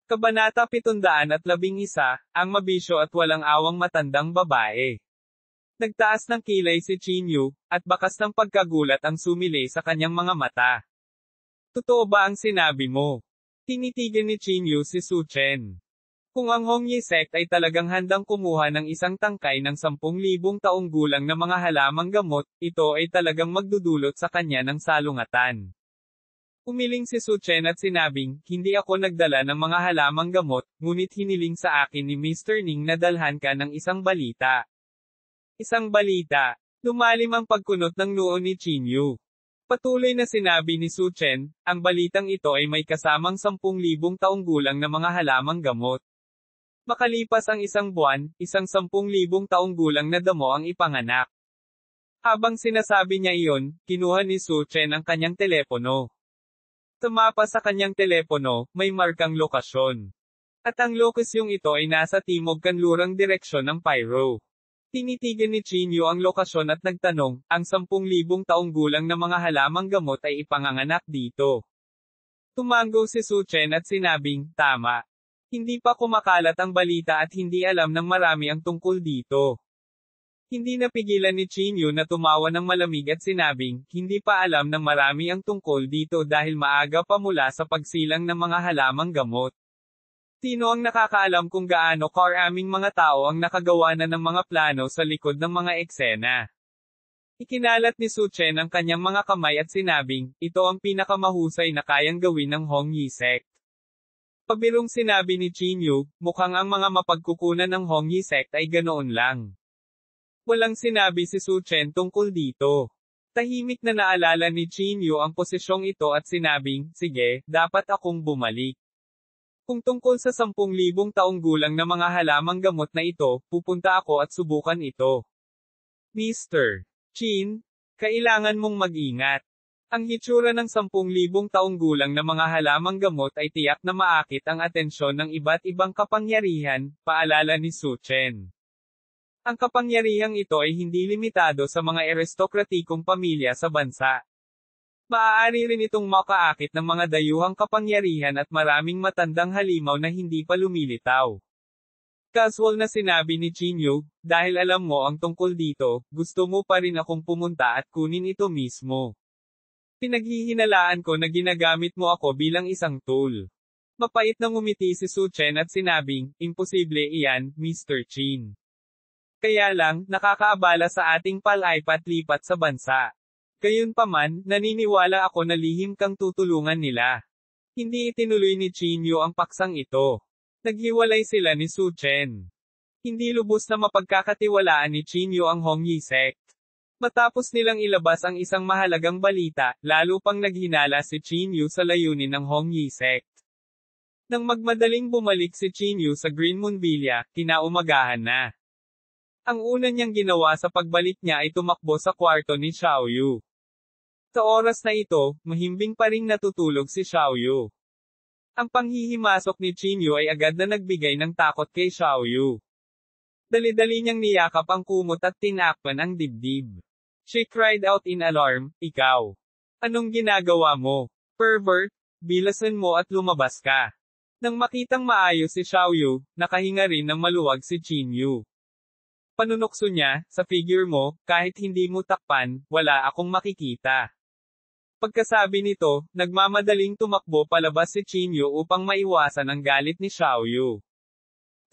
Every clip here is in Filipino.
Kabanata 711, ang mabisyo at walang awang matandang babae. Nagtaas ng kilay si Chinyu, at bakas ng pagkagulat ang sumilay sa kanyang mga mata. Totoo ba ang sinabi mo? Tinitigan ni Chinyu si Su Chen. Kung ang Hongyi sect ay talagang handang kumuha ng isang tangkay ng 10,000 taong gulang na mga halamang gamot, ito ay talagang magdudulot sa kanya ng salungatan. Umiling si Su Chen at sinabing, hindi ako nagdala ng mga halamang gamot, ngunit hiniling sa akin ni Mr. Ning na dalhan ka ng isang balita. Isang balita. Lumalim ang pagkunot ng noo ni Chinyu. Patuloy na sinabi ni Su Chen, ang balitang ito ay may kasamang 10,000 taong gulang na mga halamang gamot. Makalipas ang isang buwan, isang 10,000 taong gulang na damo ang ipanganak. Habang sinasabi niya iyon, kinuha ni Su Chen ang kanyang telepono. Tumapa sa kanyang telepono, may markang lokasyon. At ang lokasyong ito ay nasa timog kanlurang direksyon ng Pyro. Tinitigan ni Chinyu ang lokasyon at nagtanong, ang 10,000 taong gulang na mga halamang gamot ay ipanganganak dito. Tumango si Su Chen at sinabing, tama. Hindi pa kumakalat ang balita at hindi alam ng marami ang tungkol dito. Hindi napigilan ni Chinyu na tumawa ng malamig at sinabing, hindi pa alam ng marami ang tungkol dito dahil maaga pa mula sa pagsilang ng mga halamang gamot. Sino ang nakakaalam kung gaano karaming mga tao ang nakagawa na ng mga plano sa likod ng mga eksena? Ikinalat ni Su Chen ang kanyang mga kamay at sinabing, ito ang pinakamahusay na kayang gawin ng Hongyi sect. Pabirong sinabi ni Chinyu, mukhang ang mga mapagkukunan ng Hongyi sect ay ganoon lang. Walang sinabi si Su Chen tungkol dito. Tahimik na naalala ni Chinyu ang posisyong ito at sinabing, sige, dapat akong bumalik. Kung tungkol sa 10,000 taong gulang na mga halamang gamot na ito, pupunta ako at subukan ito. Mr. Chin, kailangan mong mag-ingat. Ang hitsura ng 10,000 taong gulang na mga halamang gamot ay tiyak na maakit ang atensyon ng iba't ibang kapangyarihan, paalala ni Su Chen. Ang kapangyarihang ito ay hindi limitado sa mga aristokratikong pamilya sa bansa. Maaari rin itong makaakit ng mga dayuhang kapangyarihan at maraming matandang halimaw na hindi pa lumilitaw. Casual na sinabi ni Chinyu, dahil alam mo ang tungkol dito, gusto mo pa rin akong pumunta at kunin ito mismo. Pinaghihinalaan ko na ginagamit mo ako bilang isang tool. Mapait na ngumiti si Su Chen at sinabing, imposible iyan, Mr. Chin. Kaya lang, nakakaabala sa ating palaipat-lipat sa bansa. Gayunpaman, naniniwala ako na lihim kang tutulungan nila. Hindi itinuloy ni Chinyu ang paksang ito. Naghiwalay sila ni Su Chen. Hindi lubos na mapagkakatiwalaan ni Chinyu ang Hongyi sect. Matapos nilang ilabas ang isang mahalagang balita, lalo pang naghinala si Chinyu sa layunin ng Hongyi sect. Nang magmadaling bumalik si Chinyu sa Green Moon Villa, kinaumagahan na. Ang una niyang ginawa sa pagbalik niya ay tumakbo sa kwarto ni Xiaoyu. Sa oras na ito, mahimbing pa ring natutulog si Xiaoyu. Ang panghihimasok ni Chinyu ay agad na nagbigay ng takot kay Xiaoyu. Dali-dali niyang niyakap ang kumot at tinakpan ang dibdib. She cried out in alarm, ikaw. Anong ginagawa mo? Pervert, bilasan mo at lumabas ka. Nang makitang maayos si Xiaoyu, nakahinga rin ng maluwag si Chinyu. Panunokso niya, sa figure mo, kahit hindi mo takpan, wala akong makikita. Pagkasabi nito, nagmamadaling tumakbo palabas si Chinyu upang maiwasan ang galit ni Xiaoyu.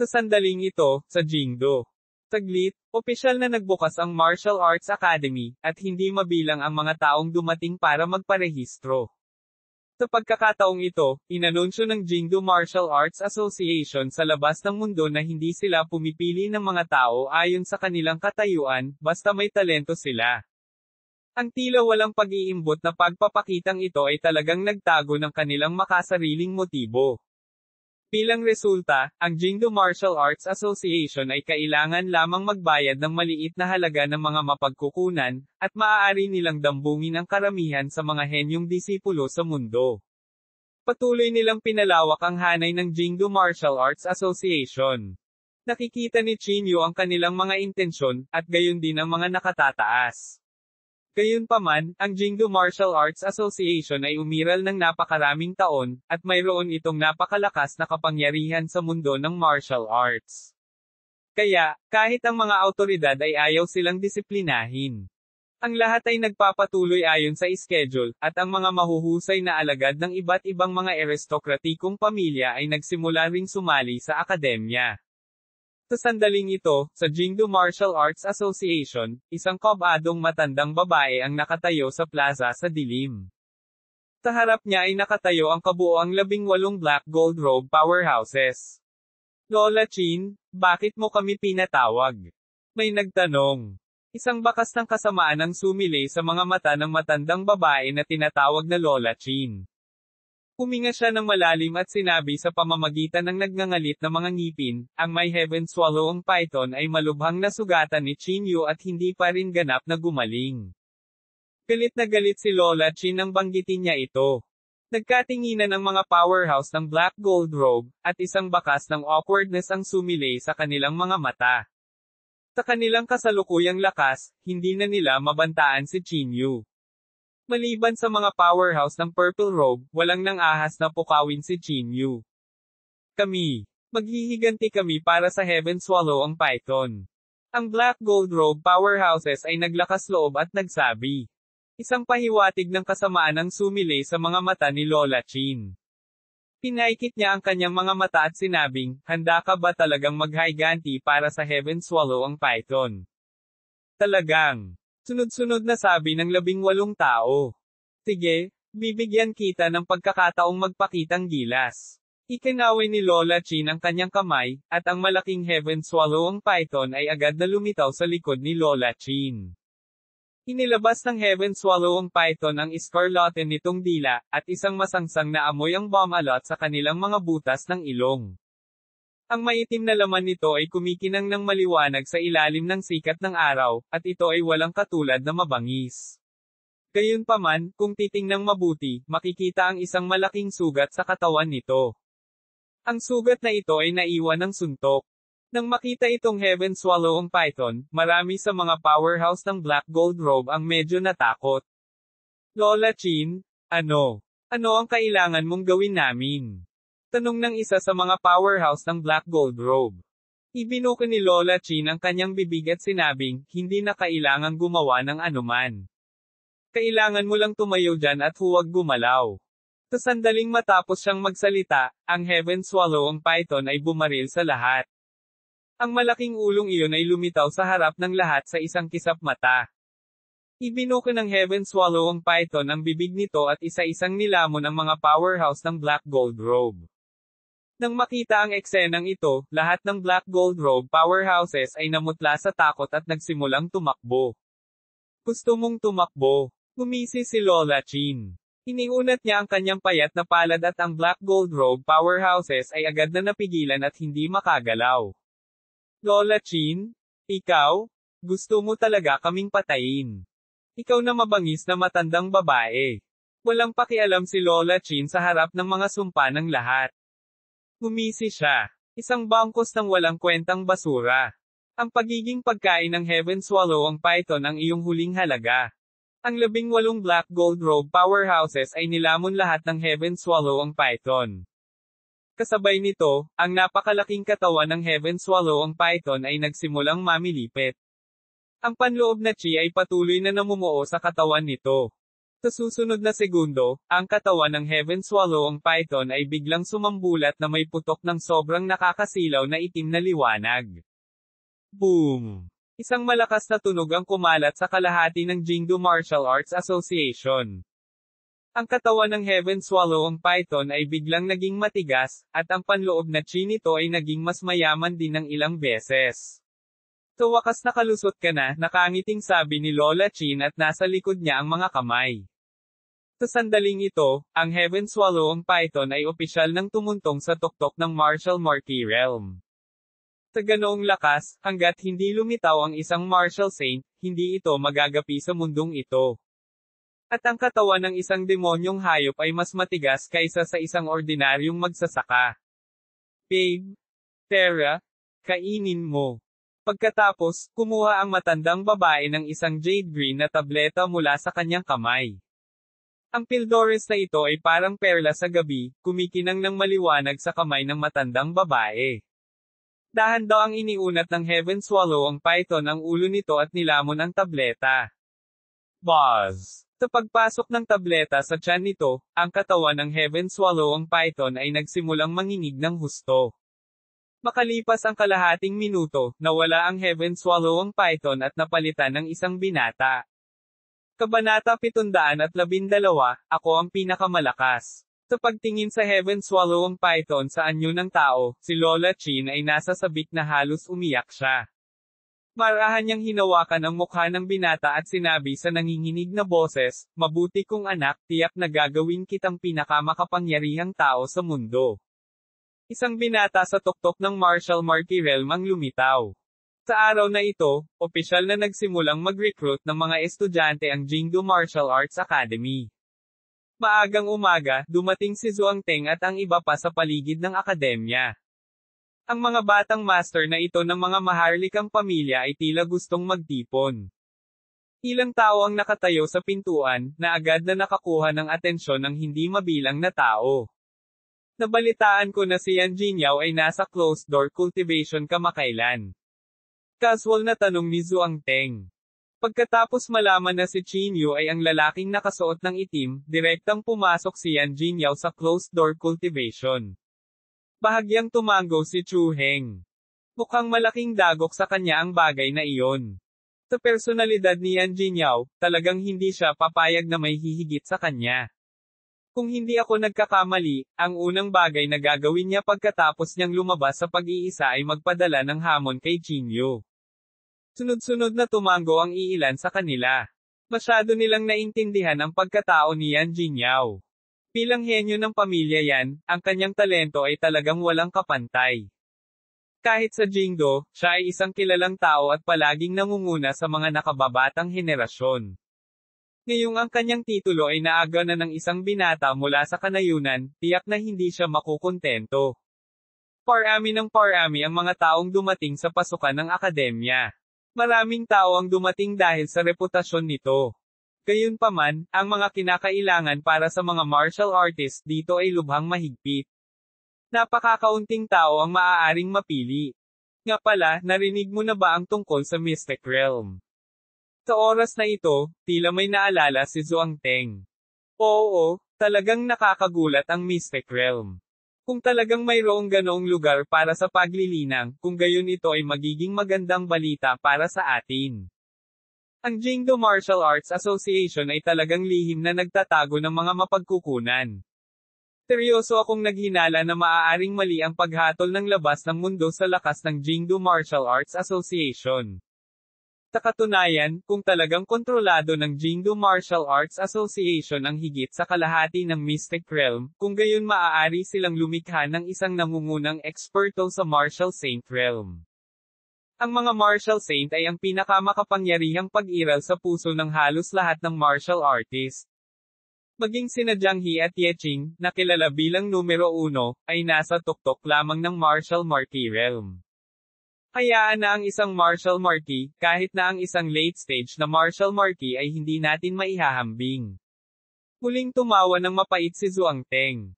Sa sandaling ito, sa Jingdo. Saglit, opisyal na nagbukas ang Martial Arts Academy, at hindi mabilang ang mga taong dumating para magparehistro. Sa pagkakataong ito, inanunsyo ng Jingdo Martial Arts Association sa labas ng mundo na hindi sila pumipili ng mga tao ayon sa kanilang katayuan, basta may talento sila. Ang tila walang pag-iimbot na pagpapakitang ito ay talagang nagtago ng kanilang makasariling motibo. Bilang resulta, ang Jingdo Martial Arts Association ay kailangan lamang magbayad ng maliit na halaga ng mga mapagkukunan, at maaari nilang dambungin ang karamihan sa mga henyong disipulo sa mundo. Patuloy nilang pinalawak ang hanay ng Jingdo Martial Arts Association. Nakikita ni Chinyu ang kanilang mga intensyon, at gayon din ang mga nakatataas. Gayunpaman, ang Jingdo Martial Arts Association ay umiral ng napakaraming taon, at mayroon itong napakalakas na kapangyarihan sa mundo ng martial arts. Kaya, kahit ang mga awtoridad ay ayaw silang disiplinahin, ang lahat ay nagpapatuloy ayon sa schedule, at ang mga mahuhusay na alagad ng iba't ibang mga aristokratikong pamilya ay nagsimula ring sumali sa akademya. Sa sandaling ito, sa Jingdo Martial Arts Association, isang kabadong matandang babae ang nakatayo sa plaza sa dilim. Sa harap niya ay nakatayo ang kabuoang 18 black gold robe powerhouses. Lola Chin, bakit mo kami pinatawag? May nagtanong. Isang bakas ng kasamaan ang sumilay sa mga mata ng matandang babae na tinatawag na Lola Chin. Huminga siya ng malalim at sinabi sa pamamagitan ng nagngangalit na mga ngipin, ang may heaven swallow ang python ay malubhang nasugatan ni Chinyu at hindi pa rin ganap na gumaling. Galit na galit si Lola Chin nang banggitin niya ito. Nagkatinginan ang mga powerhouse ng black gold robe, at isang bakas ng awkwardness ang sumilay sa kanilang mga mata. Sa kanilang kasalukuyang lakas, hindi na nila mabantaan si Chinyu. Maliban sa mga powerhouse ng purple robe, walang nang ahas na pukawin si Chinyu. Maghihiganti kami para sa heaven swallow ang python. Ang black gold robe powerhouses ay naglakas loob at nagsabi. Isang pahiwatig ng kasamaan ang sumilay sa mga mata ni Lola Chin. Pinaikit niya ang kanyang mga mata at sinabing, handa ka ba talagang maghiganti para sa heaven swallow ang python? Talagang. Sunod-sunod na sabi ng 18 tao. Sige, bibigyan kita ng pagkakataong magpakitang gilas. Ikinaway ni Lola Chin ang kanyang kamay, at ang malaking heaven swallow ang python ay agad na lumitaw sa likod ni Lola Chin. Inilabas ng heaven swallow ang python ang iskarlaten nitong dila, at isang masangsang na amoy ang bumalot sa kanilang mga butas ng ilong. Ang maitim na laman nito ay kumikinang ng maliwanag sa ilalim ng sikat ng araw, at ito ay walang katulad na mabangis. Gayunpaman, kung titingnang mabuti, makikita ang isang malaking sugat sa katawan nito. Ang sugat na ito ay naiwan ng suntok. Nang makita itong heaven swallow ang python, marami sa mga powerhouse ng black gold robe ang medyo natakot. Lola Chin, ano ang kailangan mong gawin namin? Tanong ng isa sa mga powerhouse ng black gold robe. Ibinuko ni Lola Chin ang kanyang bibig at sinabing, hindi na kailangang gumawa ng anuman. Kailangan mo lang tumayo dyan at huwag gumalaw. Sa sandaling matapos siyang magsalita, ang heaven swallow ang python ay bumaril sa lahat. Ang malaking ulong iyon ay lumitaw sa harap ng lahat sa isang kisap mata. Ibinuko ng heaven swallow ang python ang bibig nito at isa-isang nilamon ang mga powerhouse ng black gold robe. Nang makita ang eksenang ito, lahat ng black gold robe powerhouses ay namutla sa takot at nagsimulang tumakbo. Gusto mong tumakbo? Ngumisi si Lola Chin. Iniunat niya ang kanyang payat na palad at ang black gold robe powerhouses ay agad na napigilan at hindi makagalaw. Lola Chin, ikaw? Gusto mo talaga kaming patayin? Ikaw na mabangis na matandang babae. Walang pakialam si Lola Chin sa harap ng mga sumpa ng lahat. Ngumisi siya. Isang bangkos ng walang kwentang basura. Ang pagiging pagkain ng heaven swallow ang python ang iyong huling halaga. Ang 18 black gold robe powerhouses ay nilamon lahat ng heaven swallow ang python. Kasabay nito, ang napakalaking katawan ng heaven swallow ang python ay nagsimulang mamilipit. Ang panloob na chi ay patuloy na namumuo sa katawan nito. Sa susunod na segundo, ang katawan ng heaven swallow ang python ay biglang sumambulat na may putok ng sobrang nakakasilaw na itim na liwanag. Boom! Isang malakas na tunog ang kumalat sa kalahati ng Jingdo Martial Arts Association. Ang katawan ng heaven swallow ang python ay biglang naging matigas, at ang panloob na chi nito ay naging mas mayaman din ng ilang beses. Sa wakas nakalusot ka na, nakangiting sabi ni Lola Chin at nasa likod niya ang mga kamay. Sa sandaling ito, ang heaven swallow ang python ay opisyal nang tumuntong sa tuktok ng Martial Marquee Realm. Sa ganoong lakas, hanggat hindi lumitaw ang isang martial saint, hindi ito magagapi sa mundong ito. At ang katawan ng isang demonyong hayop ay mas matigas kaysa sa isang ordinaryong magsasaka. Babe, Tara, kainin mo. Pagkatapos, kumuha ang matandang babae ng isang jade green na tableta mula sa kanyang kamay. Ang Pildores na ito ay parang perla sa gabi, kumikinang ng maliwanag sa kamay ng matandang babae. Dahan daw ang iniunat ng Heaven Swallow ang python ang ulo nito at nilamon ang tableta. Buzz! Sa pagpasok ng tableta sa tiyan nito, ang katawan ng Heaven Swallow ang python ay nagsimulang manginig ng husto. Makalipas ang kalahating minuto, nawala ang Heaven Swallow ang python at napalitan ng isang binata. Kabanata 712, Ako ang pinakamalakas. Sa pagtingin sa Heaven Swallow ang python sa anyo ng tao, si Lola Chin ay nasa sabik na halos umiyak siya. Marahan niyang hinawakan ang mukha ng binata at sinabi sa nanginginig na boses, "Mabuti kong anak, tiyak na gagawin kitang pinakamakapangyarihang tao sa mundo." Isang binata sa tuktok ng martial martial realm ang lumitaw. Sa araw na ito, opisyal na nagsimulang mag-recruit ng mga estudyante ang Jingdo Martial Arts Academy. Maagang umaga, dumating si Zhuang Teng at ang iba pa sa paligid ng akademya. Ang mga batang master na ito ng mga maharlikang pamilya ay tila gustong magtipon. Ilang tao ang nakatayo sa pintuan, na agad na nakakuha ng atensyon ng hindi mabilang na tao. Nabalitaan ko na si Yan Jingyao ay nasa closed-door cultivation kamakailan. Casual na tanong ni Zhuang Teng. Pagkatapos malaman na si Qin Yu ay ang lalaking nakasuot ng itim, direktang pumasok si Yan Jingyao sa closed-door cultivation. Bahagyang tumango si Chu Heng. Mukhang malaking dagok sa kanya ang bagay na iyon. Sa personalidad ni Yan Jingyao, talagang hindi siya papayag na may hihigit sa kanya. Kung hindi ako nagkakamali, ang unang bagay na gagawin niya pagkatapos niyang lumabas sa pag-iisa ay magpadala ng hamon kay Qin Yu. Sunod-sunod na tumango ang iilan sa kanila. Masyado nilang naintindihan ang pagkatao ni Yan Jingyao. Bilang henyo ng pamilya Yan, ang kanyang talento ay talagang walang kapantay. Kahit sa Jingdo, siya ay isang kilalang tao at palaging nangunguna sa mga nakababatang henerasyon. Ngayong ang kanyang titulo ay naaga na ng isang binata mula sa kanayunan, tiyak na hindi siya makukontento. Parami ng parami ang mga taong dumating sa pasukan ng akademya. Maraming tao ang dumating dahil sa reputasyon nito. Gayunpaman, ang mga kinakailangan para sa mga martial artists dito ay lubhang mahigpit. Napakakaunting tao ang maaaring mapili. Nga pala, narinig mo na ba ang tungkol sa Mystic Realm? Sa oras na ito, tila may naalala si Zhuang Teng. Oo, talagang nakakagulat ang Mystic Realm. Kung talagang mayroong ganoong lugar para sa paglilinang, kung gayon ito ay magiging magandang balita para sa atin. Ang Jingdo Martial Arts Association ay talagang lihim na nagtatago ng mga mapagkukunan. Seryoso akong naghinala na maaaring mali ang paghatol ng labas ng mundo sa lakas ng Jingdo Martial Arts Association. Sa katunayan, kung talagang kontrolado ng Jingdo Martial Arts Association ang higit sa kalahati ng Mystic Realm, kung gayon maaari silang lumikha ng isang nangungunang eksperto sa Martial Saint Realm. Ang mga Martial Saint ay ang pinakamakapangyarihang pag-iral sa puso ng halos lahat ng martial artist. Maging sina Jiang He at Ye Qing, na kilala bilang numero 1, ay nasa tuktok lamang ng Martial Marquee Realm. Hayaan na ang isang Martial Marquee, kahit na ang isang late stage na Martial Marquee ay hindi natin maihahambing. Muling tumawa ng mapait si Zhuang Teng.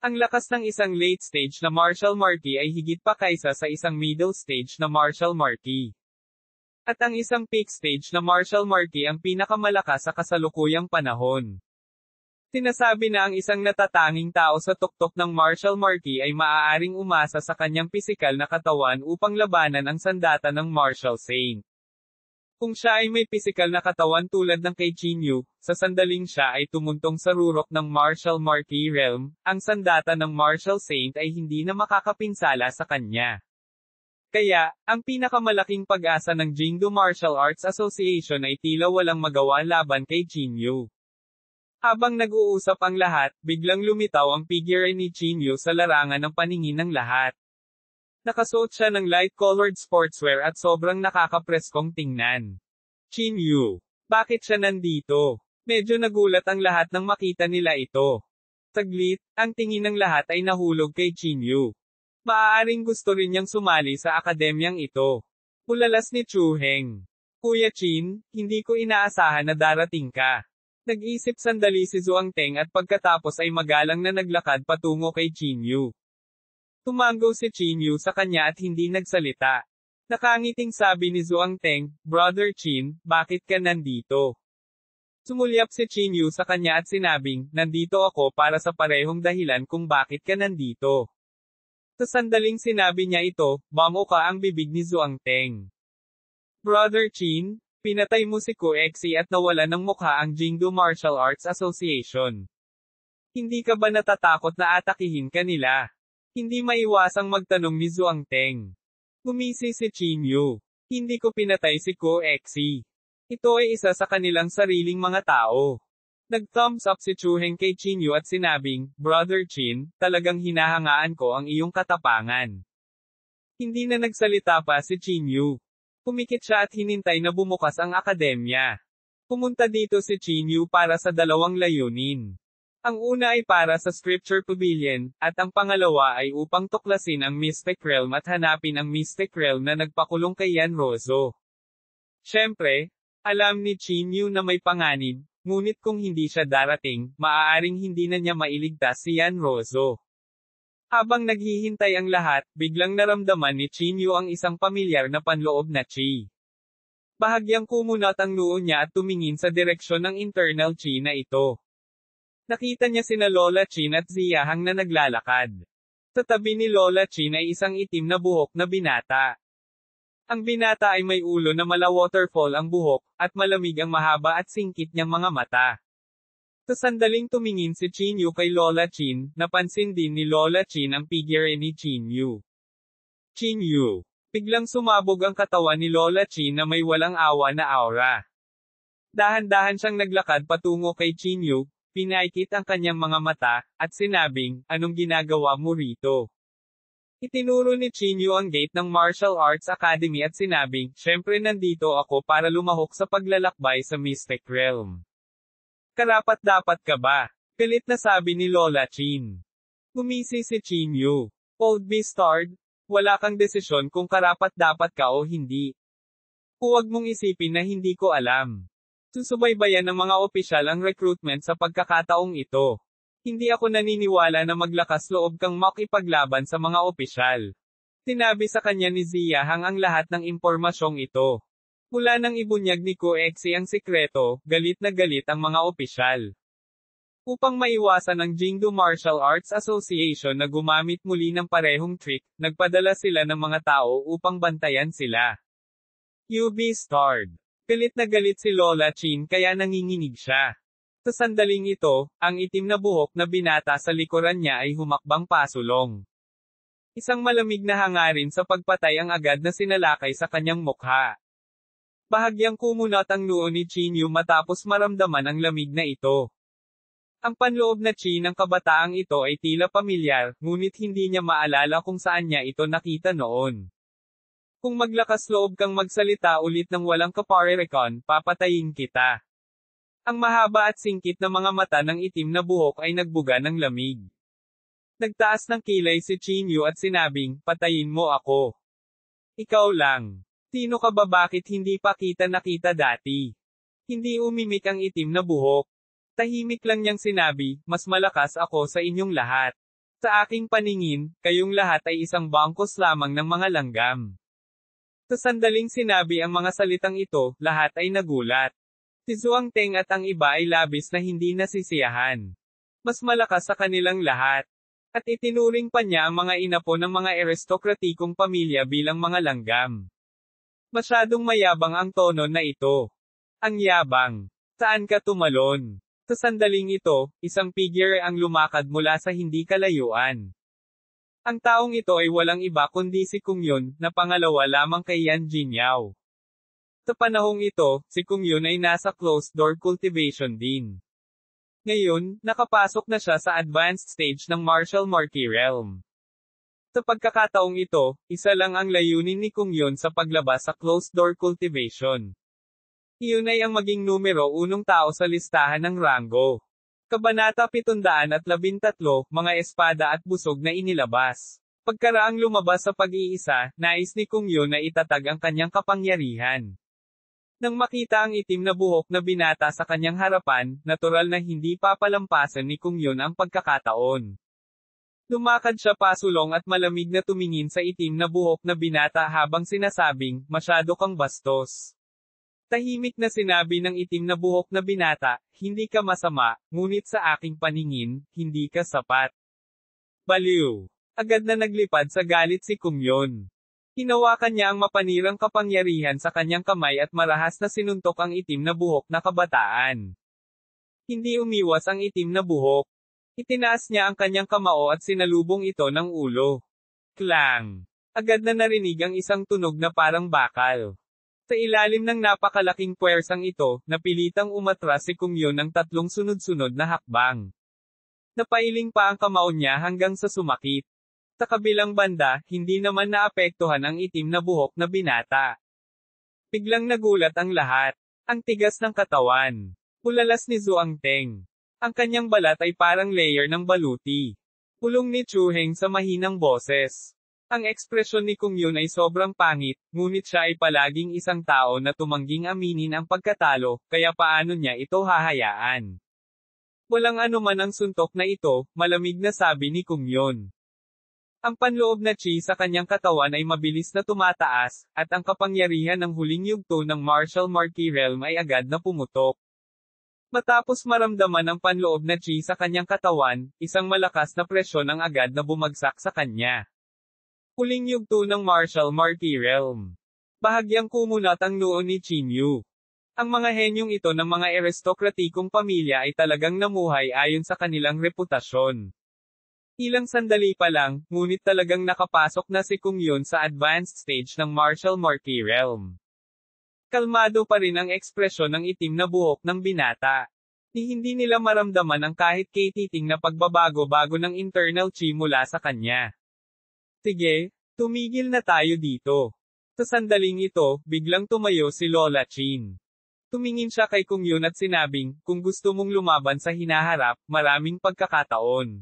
Ang lakas ng isang late stage na Martial Marquee ay higit pa kaysa sa isang middle stage na Martial Marquee. At ang isang peak stage na Martial Marquee ang pinakamalakas sa kasalukuyang panahon. Sinasabi na ang isang natatanging tao sa tuktok ng Martial Marquee ay maaaring umasa sa kanyang pisikal na katawan upang labanan ang sandata ng Martial Saint. Kung siya ay may pisikal na katawan tulad ng kay Qin Yu, sa sandaling siya ay tumuntong sa rurok ng Martial Marquee Realm, ang sandata ng Martial Saint ay hindi na makakapinsala sa kanya. Kaya, ang pinakamalaking pag-asa ng Jingdo Martial Arts Association ay tila walang magawa laban kay Qin Yu. Habang nag-uusap ang lahat, biglang lumitaw ang figure ni Qin Yu sa larangan ng paningin ng lahat. Nakasuot siya ng light-colored sportswear at sobrang nakakapreskong tingnan. Qin Yu, bakit siya nandito? Medyo nagulat ang lahat nang makita nila ito. Saglit, ang tingin ng lahat ay nahulog kay Qin Yu. Maaaring gusto rin niyang sumali sa akademyang ito. Ulalas ni Chu Heng. Kuya Chin, hindi ko inaasahan na darating ka. Nag-isip sandali si Zhuang Teng at pagkatapos ay magalang na naglakad patungo kay Qin Yu. Tumango si Qin Yu sa kanya at hindi nagsalita. Nakangiting sabi ni Zhuang Teng, Brother Qin, bakit ka nandito? Sumulyap si Qin Yu sa kanya at sinabing, nandito ako para sa parehong dahilan kung bakit ka nandito. Sa sandaling sinabi niya ito, bamo ka ang bibig ni Zhuang Teng. Brother Qin, pinatay mo si Koexi at nawala ng mukha ang Jingdu Martial Arts Association. Hindi ka ba natatakot na atakihin kanila? Hindi maiwasang magtanong ni Zhuang Teng. Gumisi si Qin Yu. Hindi ko pinatay si Koexi. Ito ay isa sa kanilang sariling mga tao. Nag-thumbs up si Chu Heng kay Qin Yu at sinabing, Brother Qin, talagang hinahangaan ko ang iyong katapangan. Hindi na nagsalita pa si Qin Yu. Pumikit siya at hinintay na bumukas ang akademya. Pumunta dito si Qin Yu para sa dalawang layunin. Ang una ay para sa Scripture Pavilion, at ang pangalawa ay upang tuklasin ang Mystic Realm at hanapin ang Mystic Realm na nagpakulong kay Yan Rozo. Siyempre, alam ni Qin Yu na may panganib, ngunit kung hindi siya darating, maaaring hindi na niya mailigtas si Yan Rozo. Habang naghihintay ang lahat, biglang naramdaman ni Qin Yu ang isang pamilyar na panloob na chi. Bahagyang kumunat ang noo niya at tumingin sa direksyon ng internal chi na ito. Nakita niya sina Lola Chin at Ziyahang na naglalakad. Sa tabi ni Lola Chin ay isang itim na buhok na binata. Ang binata ay may ulo na mala-waterfall ang buhok, at malamig ang mahaba at singkit niyang mga mata. Sa sandaling tumingin si Qin Yu kay Lola Chin, napansin din ni Lola Chin ang figure ni Qin Yu. Qin Yu. Biglang sumabog ang katawan ni Lola Chin na may walang awa na aura. Dahan-dahan siyang naglakad patungo kay Qin Yu, pinaikit ang kanyang mga mata, at sinabing, anong ginagawa mo rito? Itinuro ni Qin Yu ang gate ng Martial Arts Academy at sinabing, syempre nandito ako para lumahok sa paglalakbay sa Mystic Realm. Karapat-dapat ka ba? Galit na sabi ni Lola Chin. Gumisi si Qin Yu. Old Bastard, wala kang desisyon kung karapat-dapat ka o hindi. Huwag mong isipin na hindi ko alam. Susubaybayan ng mga opisyal ang recruitment sa pagkakataong ito. Hindi ako naniniwala na maglakas loob kang makipaglaban sa mga opisyal. Sinabi sa kanya ni Ziyahang ang lahat ng impormasyong ito. Mula nang ibunyag ni Koexi ang sikreto, galit na galit ang mga opisyal. Upang maiwasan ang Jingdu Martial Arts Association na gumamit muli ng parehong trick, nagpadala sila ng mga tao upang bantayan sila. UB starred. Galit na galit si Lola Chin kaya nanginginig siya. Sa sandaling ito, ang itim na buhok na binata sa likuran niya ay humakbang pasulong. Isang malamig na hangarin sa pagpatay ang agad na sinalakay sa kanyang mukha. Bahagyang kumunat ang noo ni Qin Yu matapos maramdaman ang lamig na ito. Ang panloob na chi ng kabataang ito ay tila pamilyar, ngunit hindi niya maalala kung saan niya ito nakita noon. Kung maglakas loob kang magsalita ulit ng walang kaparerekon, papatayin kita. Ang mahaba at singkit na mga mata ng itim na buhok ay nagbuga ng lamig. Nagtaas ng kilay si Qin Yu at sinabing, patayin mo ako. Ikaw lang. Sino ka ba bakit hindi pa kita nakita dati? Hindi umimik ang itim na buhok. Tahimik lang niyang sinabi, mas malakas ako sa inyong lahat. Sa aking paningin, kayong lahat ay isang bangkos lamang ng mga langgam. Sa sandaling sinabi ang mga salitang ito, lahat ay nagulat. Si Zhuang Teng at ang iba ay labis na hindi nasisiyahan. Mas malakas sa kanilang lahat. At itinuring pa niya ang mga inapo ng mga aristokratikong pamilya bilang mga langgam. Masyadong mayabang ang tono na ito. Ang yabang. Saan ka tumalon? Sa sandaling ito, isang figure ang lumakad mula sa hindi kalayuan. Ang taong ito ay walang iba kundi si Kung Yun, na pangalawa lamang kay Yan Jinyao. Sa panahong ito, si Kung Yun ay nasa closed-door cultivation din. Ngayon, nakapasok na siya sa advanced stage ng Martial Marquee Realm. Sa pagkakataong ito, isa lang ang layunin ni Kung Yun sa paglabas sa closed-door cultivation. Iyon ay ang maging numero 1 tao sa listahan ng ranggo. Kabanata 713, mga espada at busog na inilabas. Pagkaraang lumabas sa pag-iisa, nais ni Kung Yun na itatag ang kanyang kapangyarihan. Nang makita ang itim na buhok na binata sa kanyang harapan, natural na hindi papalampasan ni Kung Yun ang pagkakataon. Lumakad siya pasulong at malamig na tumingin sa itim na buhok na binata habang sinasabing, masyado kang bastos. Tahimik na sinabi ng itim na buhok na binata, hindi ka masama, ngunit sa aking paningin, hindi ka sapat. Baliw. Agad na naglipad sa galit si Kung Yun. Hinawakan niya ang mapanirang kapangyarihan sa kanyang kamay at marahas na sinuntok ang itim na buhok na kabataan. Hindi umiwas ang itim na buhok. Itinaas niya ang kanyang kamao at sinalubong ito ng ulo. Klang! Agad na narinig ang isang tunog na parang bakal. Sa ilalim ng napakalaking puwersang ito, napilitang umatras si Kung Yun ng 3 sunod-sunod na hakbang. Napailing pa ang kamao niya hanggang sa sumakit. Sa kabilang banda, hindi naman naapektuhan ang itim na buhok na binata. Biglang nagulat ang lahat. Ang tigas ng katawan. Ulalas ni Zhuang Teng. Ang kanyang balat ay parang layer ng baluti. Pulong ni Chu Heng sa mahinang boses. Ang ekspresyon ni Kung Yun ay sobrang pangit, ngunit siya ay palaging isang tao na tumangging aminin ang pagkatalo, kaya paano niya ito hahayaan? Walang anuman ang suntok na ito, malamig na sabi ni Kung Yun. Ang panloob na chi sa kanyang katawan ay mabilis na tumataas, at ang kapangyarihan ng huling yugto ng Martial Marquee Realm ay agad na pumutok. Matapos maramdaman ang panloob na chi sa kanyang katawan, isang malakas na presyon ang agad na bumagsak sa kanya. Huling yugto ng Martial Marquee Realm. Bahagyang kumunat ang noo ni Qin Yu. Ang mga henyong ito ng mga aristokratikong pamilya ay talagang namuhay ayon sa kanilang reputasyon. Ilang sandali pa lang, ngunit talagang nakapasok na si Kung Yun sa advanced stage ng Martial Marquee Realm. Kalmado pa rin ang ekspresyon ng itim na buhok ng binata. Hindi nila maramdaman ang kahit katiting na pagbabago-bago ng internal chi mula sa kanya. Sige, tumigil na tayo dito. Sa sandaling ito, biglang tumayo si Lola Chin. Tumingin siya kay Kung Yun at sinabing, kung gusto mong lumaban sa hinaharap, maraming pagkakataon.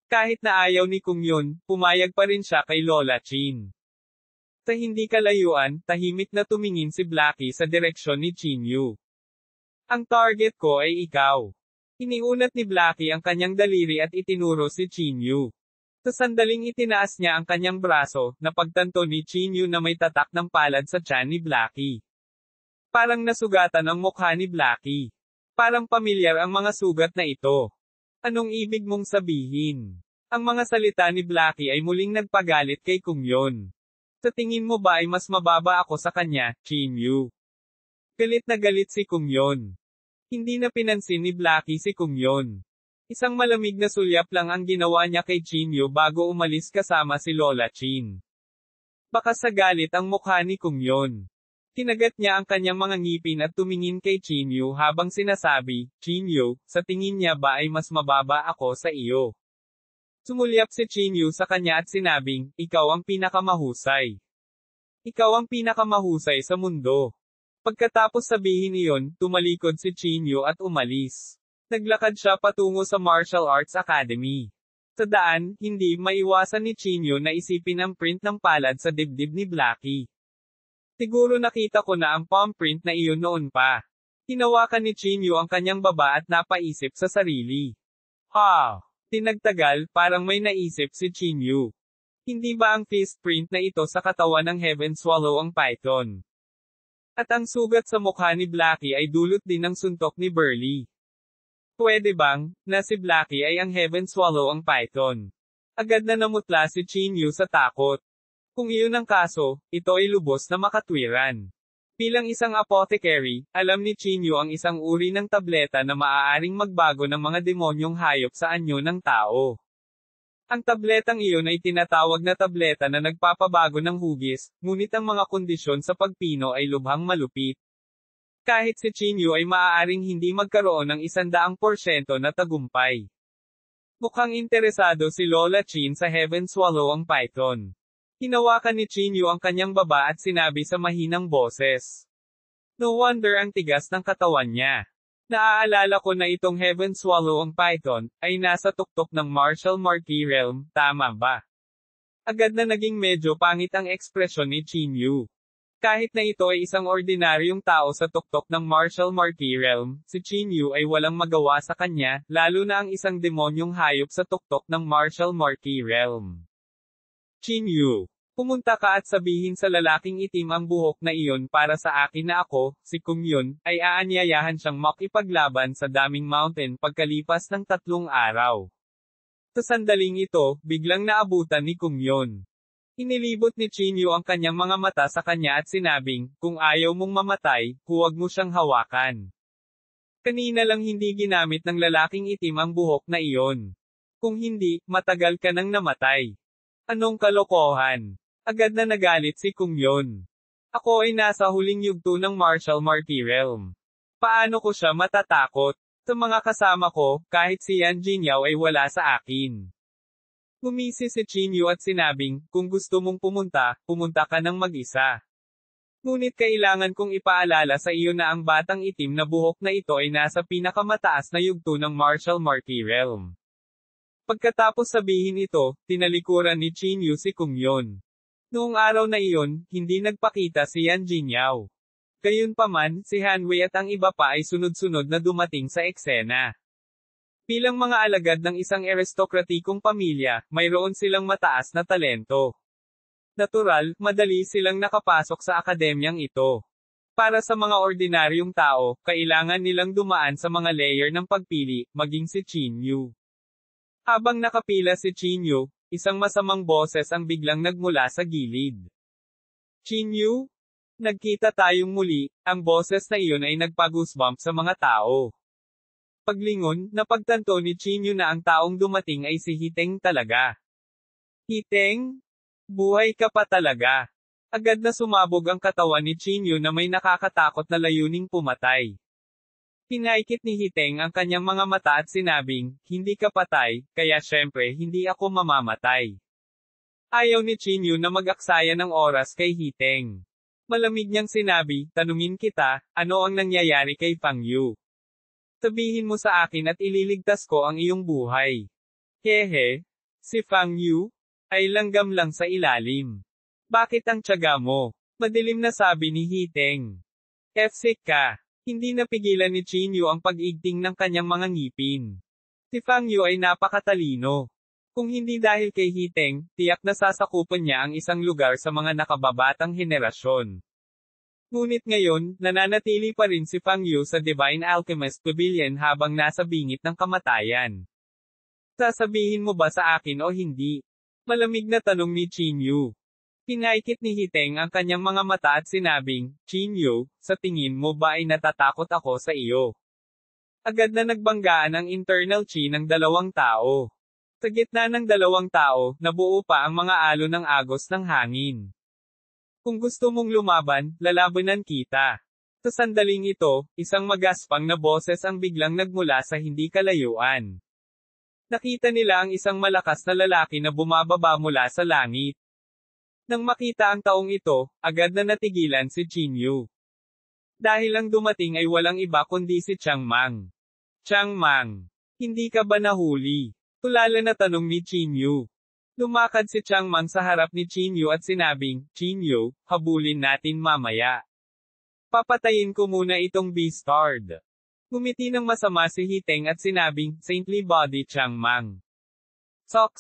Kahit na ayaw ni Kung Yun, pumayag pa rin siya kay Lola Chin. Sa hindi kalayuan, tahimik na tumingin si Blackie sa direksyon ni Qin Yu. Ang target ko ay ikaw. Iniunat ni Blackie ang kanyang daliri at itinuro si Qin Yu. Sa sandaling itinaas niya ang kanyang braso, napagtanto ni Qin Yu na may tatak ng palad sa tiyan ni Blackie. Parang nasugatan ang mukha ni Blackie. Parang pamilyar ang mga sugat na ito. Anong ibig mong sabihin? Ang mga salita ni Blackie ay muling nagpagalit kay Kung Yun. Sa tingin mo ba ay mas mababa ako sa kanya, Qin Yu? Galit na galit si Kung Yun. Hindi na pinansin ni Blackie si Kung Yun. Isang malamig na sulyap lang ang ginawa niya kay Qin Yu bago umalis kasama si Lola Chin. Baka sa galit ang mukha ni Kung Yun. Kinagat niya ang kanyang mga ngipin at tumingin kay Qin Yu habang sinasabi, Qin Yu, sa tingin niya ba ay mas mababa ako sa iyo? Sumulyap si Qin Yu sa kanya at sinabing, ikaw ang pinakamahusay. Ikaw ang pinakamahusay sa mundo. Pagkatapos sabihin iyon, tumalikod si Qin Yu at umalis. Naglakad siya patungo sa Martial Arts Academy. Sa daan, hindi maiwasan ni Qin Yu na isipin ang print ng palad sa dibdib ni Blackie. Siguro nakita ko na ang palm print na iyon noon pa. Hinawakan ni Qin Yu ang kanyang baba at napaisip sa sarili. Ha! Tinagtagal, parang may naisip si Qin Yu. Hindi ba ang fist print na ito sa katawan ng Heaven Swallow ang python? At ang sugat sa mukha ni Blackie ay dulot din ng suntok ni Burly. Pwede bang, na si Blackie ay ang Heaven Swallow ang python? Agad na namutla si Qin Yu sa takot. Kung iyon ang kaso, ito ay lubos na makatwiran. Bilang isang apothecary, alam ni Qin Yu ang isang uri ng tableta na maaaring magbago ng mga demonyong hayop sa anyo ng tao. Ang tabletang iyon ay tinatawag na tableta na nagpapabago ng hugis, ngunit ang mga kondisyon sa pagpino ay lubhang malupit. Kahit si Qin Yu ay maaaring hindi magkaroon ng 100% na tagumpay. Mukhang interesado si Lola Chin sa Heaven Swallow ang python. Hinawakan ni Qin Yu ang kanyang baba at sinabi sa mahinang boses. No wonder ang tigas ng katawan niya. Naaalala ko na itong Heaven Swallow ang python, ay nasa tuktok ng Martial Marquee Realm, tama ba? Agad na naging medyo pangit ang ekspresyon ni Chinyu. Kahit na ito ay isang ordinaryong tao sa tuktok ng Martial Marquee Realm, si Chinyu ay walang magawa sa kanya, lalo na ang isang demonyong hayop sa tuktok ng Martial Marquee Realm. Chinyu, pumunta ka at sabihin sa lalaking itim ang buhok na iyon para sa akin na ako, si Kung Yun, ay aanyayahan siyang makipaglaban sa Daming Mountain pagkalipas ng 3 araw. Sa sandaling ito, biglang naabutan ni Kung Yun. Inilibot ni Chinyu ang kanyang mga mata sa kanya at sinabing, kung ayaw mong mamatay, huwag mo siyang hawakan. Kanina lang hindi ginamit ng lalaking itim ang buhok na iyon. Kung hindi, matagal ka nang namatay. Anong kalokohan? Agad na nagalit si Kung Yun. Ako ay nasa huling yugto ng Martial Marquee Realm. Paano ko siya matatakot? Sa mga kasama ko, kahit si Yan Jinyaw ay wala sa akin. Gumisi si Chinyu at sinabing, kung gusto mong pumunta, pumunta ka ng mag-isa. Ngunit kailangan kong ipaalala sa iyo na ang batang itim na buhok na ito ay nasa pinakamataas na yugto ng Martial Marquee Realm. Pagkatapos sabihin ito, tinalikuran ni Chinyu si Kung Yun. Noong araw na iyon, hindi nagpakita si Yan Jinyaw. Gayunpaman, si Hanwei at ang iba pa ay sunod-sunod na dumating sa eksena. Bilang mga alagad ng isang aristokratikong pamilya, mayroon silang mataas na talento. Natural, madali silang nakapasok sa akademyang ito. Para sa mga ordinaryong tao, kailangan nilang dumaan sa mga layer ng pagpili, maging si Chinyu. Habang nakapila si Chinyu, isang masamang boses ang biglang nagmula sa gilid. Chinyu? Nagkita tayong muli, ang boses na iyon ay nagpa-goosebump sa mga tao. Paglingon, napagtanto ni Chinyu na ang taong dumating ay si Hiteng talaga. Hiteng? Buhay ka pa talaga. Agad na sumabog ang katawan ni Chinyu na may nakakatakot na layuning pumatay. Pinaikit ni Hiteng ang kanyang mga mata at sinabing, hindi ka patay, kaya syempre hindi ako mamamatay. Ayaw ni Chinyu na mag-aksaya ng oras kay Hiteng. Malamig niyang sinabi, tanungin kita, ano ang nangyayari kay Fang Yu? Sabihin mo sa akin at ililigtas ko ang iyong buhay. Hehe, si Fang Yu ay langgam lang sa ilalim. Bakit ang tiyaga mo? Madilim na sabi ni Hiteng. F-sick ka. Hindi napigilan ni Chinyu ang pag-igting ng kanyang mga ngipin. Si Fang Yu ay napakatalino. Kung hindi dahil kay Hiteng, tiyak na sasakupan niya ang isang lugar sa mga nakababatang henerasyon. Ngunit ngayon, nananatili pa rin si Fang Yu sa Divine Alchemist Pavilion habang nasa bingit ng kamatayan. Sasabihin mo ba sa akin o hindi? Malamig na tanong ni Chinyu. Pinaikit ni Hiteng ang kanyang mga mata at sinabing, Chinyu, sa tingin mo ba ay natatakot ako sa iyo? Agad na nagbanggaan ang internal chi ng dalawang tao. Sa gitna ng dalawang tao, nabuo pa ang mga alon ng agos ng hangin. Kung gusto mong lumaban, lalabanan kita. Sa sandaling ito, isang magaspang na boses ang biglang nagmula sa hindi kalayuan. Nakita nila ang isang malakas na lalaki na bumababa mula sa langit. Nang makita ang taong ito, agad na natigilan si Chinyu. Dahil ang dumating ay walang iba kundi si Chang Mang. Chang Mang, hindi ka ba nahuli? Tulala na tanong ni Chinyu. Lumakad si Chang Mang sa harap ni Chinyu at sinabing, Chinyu, habulin natin mamaya. Papatayin ko muna itong beastard. Ngumiti ng masama si Hiteng at sinabing, saintly body Chang Mang. Sok.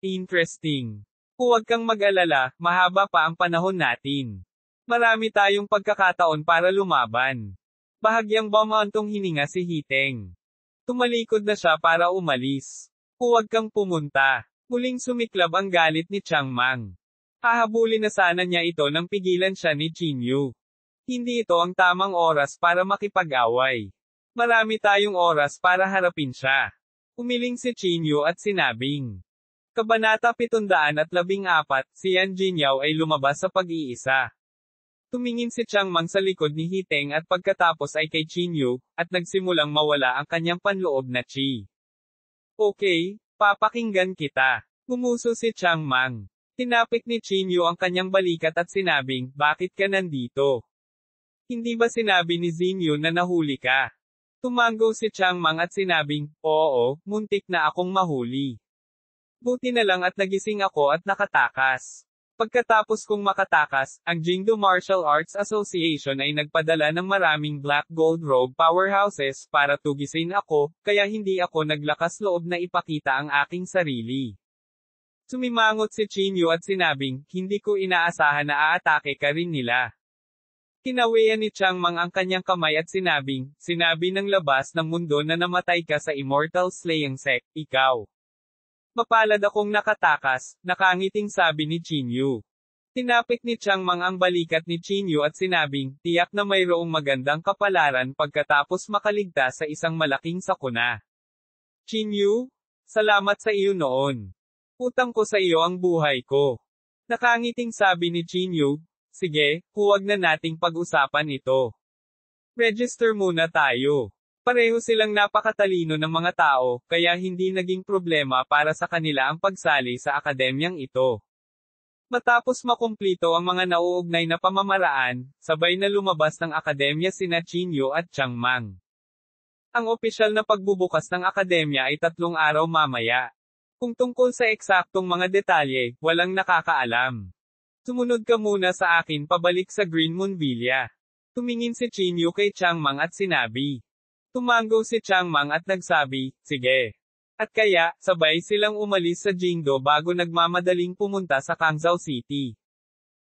Interesting. Huwag kang mag-alala, mahaba pa ang panahon natin. Marami tayong pagkakataon para lumaban. Bahagyang bumantong hininga si Hiteng. Tumalikod na siya para umalis. Huwag kang pumunta. Muling sumiklab ang galit ni Chang Mang. Hahabulin na sana niya ito nang pigilan siya ni Chinyu. Hindi ito ang tamang oras para makipag-away. Marami tayong oras para harapin siya. Umiling si Chinyu at sinabing. Kabanata 714, si Yan Jinyaw ay lumabas sa pag-iisa. Tumingin si Chang Mang sa likod ni Hiteng at pagkatapos ay kay Chinyu, at nagsimulang mawala ang kanyang panloob na chi. Okay, papakinggan kita. Gumuso si Chang Mang. Tinapik ni Chinyu ang kanyang balikat at sinabing, bakit ka nandito? Hindi ba sinabi ni Xinyu na nahuli ka? Tumango si Chang Mang at sinabing, oo, muntik na akong mahuli. Buti na lang at nagising ako at nakatakas. Pagkatapos kong makatakas, ang Jingdo Martial Arts Association ay nagpadala ng maraming Black Gold Robe powerhouses para tugisin ako, kaya hindi ako naglakas loob na ipakita ang aking sarili. Sumimangot si Chinyu at sinabing, hindi ko inaasahan na aatake ka rin nila. Kinawian ni Changmang ang kanyang kamay at sinabi ng labas ng mundo na namatay ka sa Immortal Slaying Sect, ikaw. Mapalad akong nakatakas, nakangiting sabi ni Chinyu. Tinapik ni Changmang ang balikat ni Chinyu at sinabing, tiyak na mayroong magandang kapalaran pagkatapos makaligtas sa isang malaking sakuna. Chinyu, salamat sa iyo noon. Utang ko sa iyo ang buhay ko. Nakangiting sabi ni Chinyu, sige, huwag na nating pag-usapan ito. Register muna tayo. Pareho silang napakatalino ng mga tao, kaya hindi naging problema para sa kanila ang pagsali sa akademyang ito. Matapos makumplito ang mga nauugnay na pamamaraan, sabay na lumabas ng akademya sina Chinyu at Changmang. Ang opisyal na pagbubukas ng akademya ay 3 araw mamaya. Kung tungkol sa eksaktong mga detalye, walang nakakaalam. Sumunod ka muna sa akin pabalik sa Green Moon Villa. Tumingin si Chinyu kay Changmang at sinabi. Tumango si Changmang at nagsabi, sige. At kaya, sabay silang umalis sa Jingdo bago nagmamadaling pumunta sa Kangzhou City.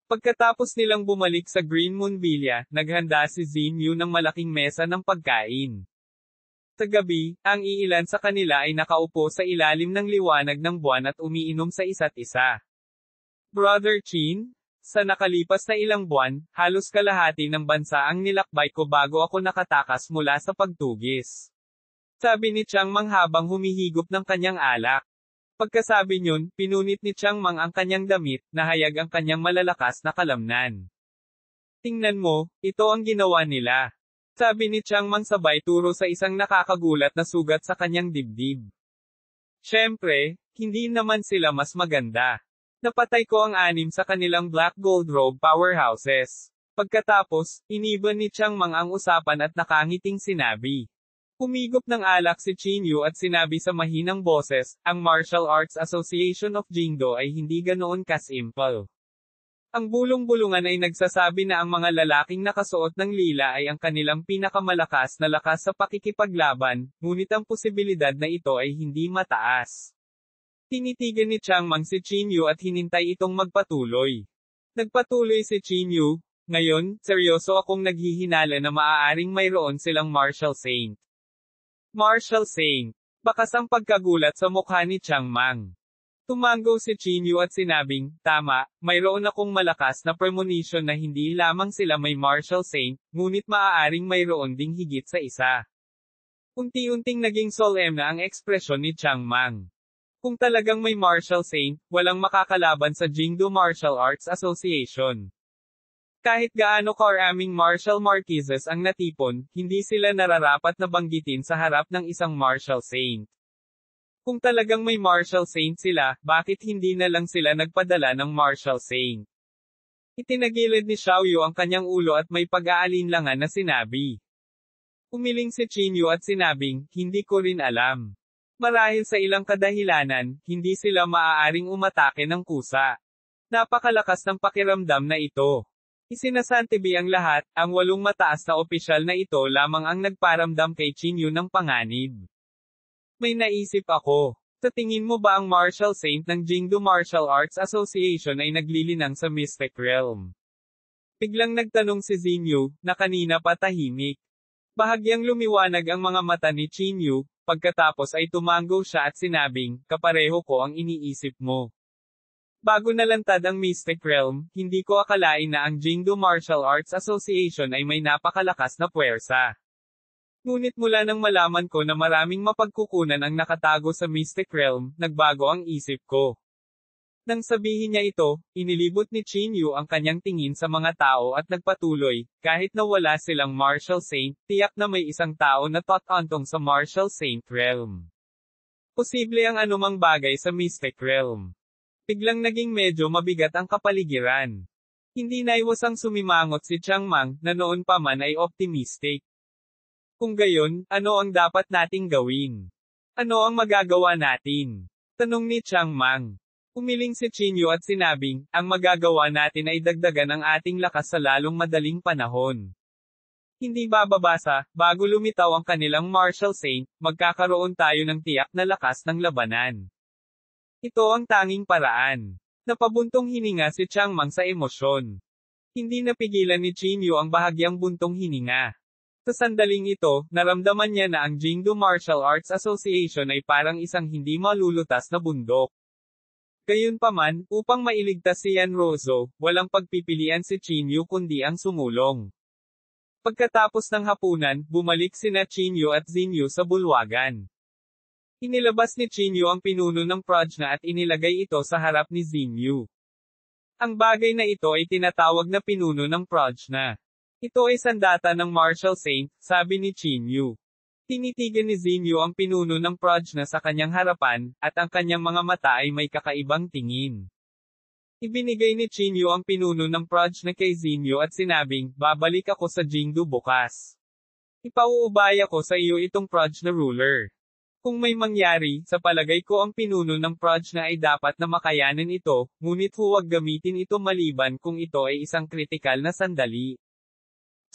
Pagkatapos nilang bumalik sa Green Moon Villa, naghanda si Xinyu ng malaking mesa ng pagkain. Sa gabi, ang iilan sa kanila ay nakaupo sa ilalim ng liwanag ng buwan at umiinom sa isa't isa. Brother Chin, sa nakalipas na ilang buwan, halos kalahati ng bansa ang nilakbay ko bago ako nakatakas mula sa pagtugis. Sabi ni Changmang habang humihigop ng kanyang alak. Pagkasabi niyon, pinunit ni Changmang ang kanyang damit, nahayag ang kanyang malalakas na kalamnan. Tingnan mo, ito ang ginawa nila. Sabi ni Changmang sabay turo sa isang nakakagulat na sugat sa kanyang dibdib. Siyempre, hindi naman sila mas maganda. Napatay ko ang 6 sa kanilang Black Gold Robe powerhouses. Pagkatapos, iniban ni Changmang ang usapan at nakangiting sinabi. Humigop ng alak si Chinyu at sinabi sa mahinang boses, ang Martial Arts Association of Jingdo ay hindi ganoon kasimple. Ang bulong-bulungan ay nagsasabi na ang mga lalaking nakasuot ng lila ay ang kanilang pinakamalakas na lakas sa pakikipaglaban, ngunit ang posibilidad na ito ay hindi mataas. Tinitigan ni Changmang si Chinyu at hinintay itong magpatuloy. Nagpatuloy si Chinyu, ngayon, seryoso akong naghihinala na maaaring mayroon silang Martial Saint. Martial Saint. Bakas ang pagkagulat sa mukha ni Changmang. Tumango si Chinyu at sinabing, tama, mayroon akong malakas na premonition na hindi lamang sila may Martial Saint, ngunit maaaring mayroon ding higit sa isa. Unti-unting naging solemn na ang ekspresyon ni Changmang. Kung talagang may Martial Saint, walang makakalaban sa Jingdo Martial Arts Association. Kahit gaano karaming martial marquises ang natipon, hindi sila nararapat na banggitin sa harap ng isang Martial Saint. Kung talagang may Martial Saint sila, bakit hindi na lang sila nagpadala ng Martial Saint? Itinagilid ni Xiaoyu ang kanyang ulo at may pag-aalinlangan na sinabi. Umiling si Chinyu at sinabing, hindi ko rin alam. Marahil sa ilang kadahilanan, hindi sila maaaring umatake ng kusa. Napakalakas ng pakiramdam na ito. Isinasantibi ang lahat, ang 8 mataas na opisyal na ito lamang ang nagparamdam kay Chinyu ng panganib. May naisip ako. Sa tingin mo ba ang Martial Saint ng Jingdo Martial Arts Association ay naglilinang sa Mystic Realm? Biglang nagtanong si Xinyu, na kanina pa tahimik. Bahagyang lumiwanag ang mga mata ni Chinyu. Pagkatapos ay tumango siya at sinabing, kapareho ko ang iniisip mo. Bago nalantad ang Mystic Realm, hindi ko akalain na ang Jingdo Martial Arts Association ay may napakalakas na puwersa. Ngunit mula nang malaman ko na maraming mapagkukunan ang nakatago sa Mystic Realm, nagbago ang isip ko. Nang sabihin niya ito, inilibot ni Chinyu ang kanyang tingin sa mga tao at nagpatuloy, kahit na wala silang Martial Saint, tiyak na may isang tao na tatantong sa Martial Saint Realm. Posible ang anumang bagay sa Mystic Realm. Biglang naging medyo mabigat ang kapaligiran. Hindi naiwasang sumimangot si Changmang, na noon pa man ay optimistic. Kung gayon, ano ang dapat nating gawin? Ano ang magagawa natin? Tanong ni Chiang Mang. Umiling si Chinyu at sinabing, ang magagawa natin ay dagdagan ang ating lakas sa lalong madaling panahon. Hindi bababasa, bago lumitaw ang kanilang martial saint, magkakaroon tayo ng tiyak na lakas ng labanan. Ito ang tanging paraan. Napabuntong hininga si Chiang Mang sa emosyon. Hindi napigilan ni Chinyu ang bahagyang buntong hininga. Sa sandaling ito, naramdaman niya na ang Jingdo Martial Arts Association ay parang isang hindi malulutas na bundok. Gayunpaman, upang mailigtas si Yan Rozo, walang pagpipilian si Chinyu kundi ang sumulong. Pagkatapos ng hapunan, bumalik sina Chinyu at Xinyu sa bulwagan. Inilabas ni Chinyu ang pinuno ng Prajna at inilagay ito sa harap ni Xinyu. Ang bagay na ito ay tinatawag na pinuno ng Prajna. Ito ay sandata ng martial saint, sabi ni Chinyu. Tinitigan ni Xinyu ang pinuno ng Prajna sa kanyang harapan, at ang kanyang mga mata ay may kakaibang tingin. Ibinigay ni Chinyu ang pinuno ng Prajna kay Xinyu at sinabing, babalik ako sa Jingdo bukas. Ipauubaya ko sa iyo itong Prajna ruler. Kung may mangyari, sa palagay ko ang pinuno ng Prajna ay dapat na makayanan ito, ngunit huwag gamitin ito maliban kung ito ay isang kritikal na sandali.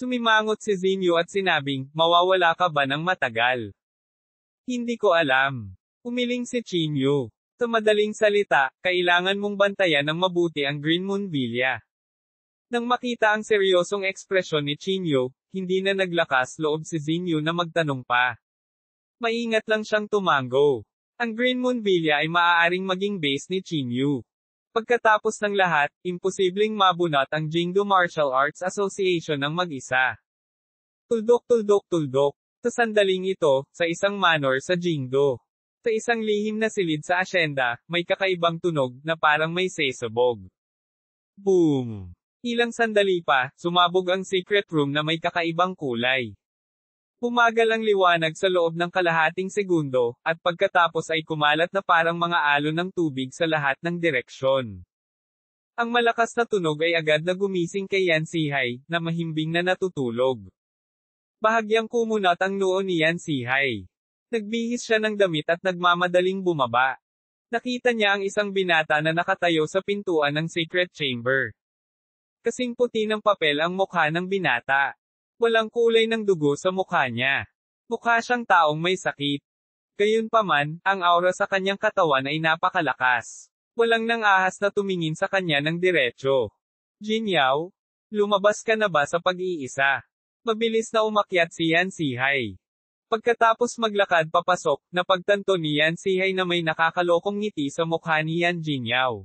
Sumimangot si Xinyu at sinabing, mawawala ka ba ng matagal? Hindi ko alam. Umiling si Chinyu. Sa madaling salita, kailangan mong bantayan ng mabuti ang Green Moon Villa. Nang makita ang seryosong ekspresyon ni Chinyu, hindi na naglakas loob si Xinyu na magtanong pa. Maingat lang siyang tumango. Ang Green Moon Villa ay maaaring maging base ni Chinyu. Pagkatapos ng lahat, imposibleng mabunot ang Jingdo Martial Arts Association ng mag-isa. Tuldok. Sa sandaling ito, sa isang manor sa Jingdo. Sa isang lihim na silid sa asyenda, may kakaibang tunog na parang may sesabog. Boom! Ilang sandali pa, sumabog ang secret room na may kakaibang kulay. Pumagal ang liwanag sa loob ng kalahating segundo, at pagkatapos ay kumalat na parang mga alon ng tubig sa lahat ng direksyon. Ang malakas na tunog ay agad na gumising kay Yan Sihai, na mahimbing na natutulog. Bahagyang kumunat ang noo ni Yan Sihai. Nagbihis siya ng damit at nagmamadaling bumaba. Nakita niya ang isang binata na nakatayo sa pintuan ng secret chamber. Kasing puti ng papel ang mukha ng binata. Walang kulay ng dugo sa mukha niya. Mukha siyang taong may sakit. Gayunpaman, ang aura sa kanyang katawan ay napakalakas. Walang nang ahas na tumingin sa kanya ng diretso. Jin Yao, lumabas ka na ba sa pag-iisa? Mabilis na umakyat si Yan Sihai. Pagkatapos maglakad papasok, napagtanto ni Yan Sihai na may nakakalokong ngiti sa mukha ni Yan Jinyao.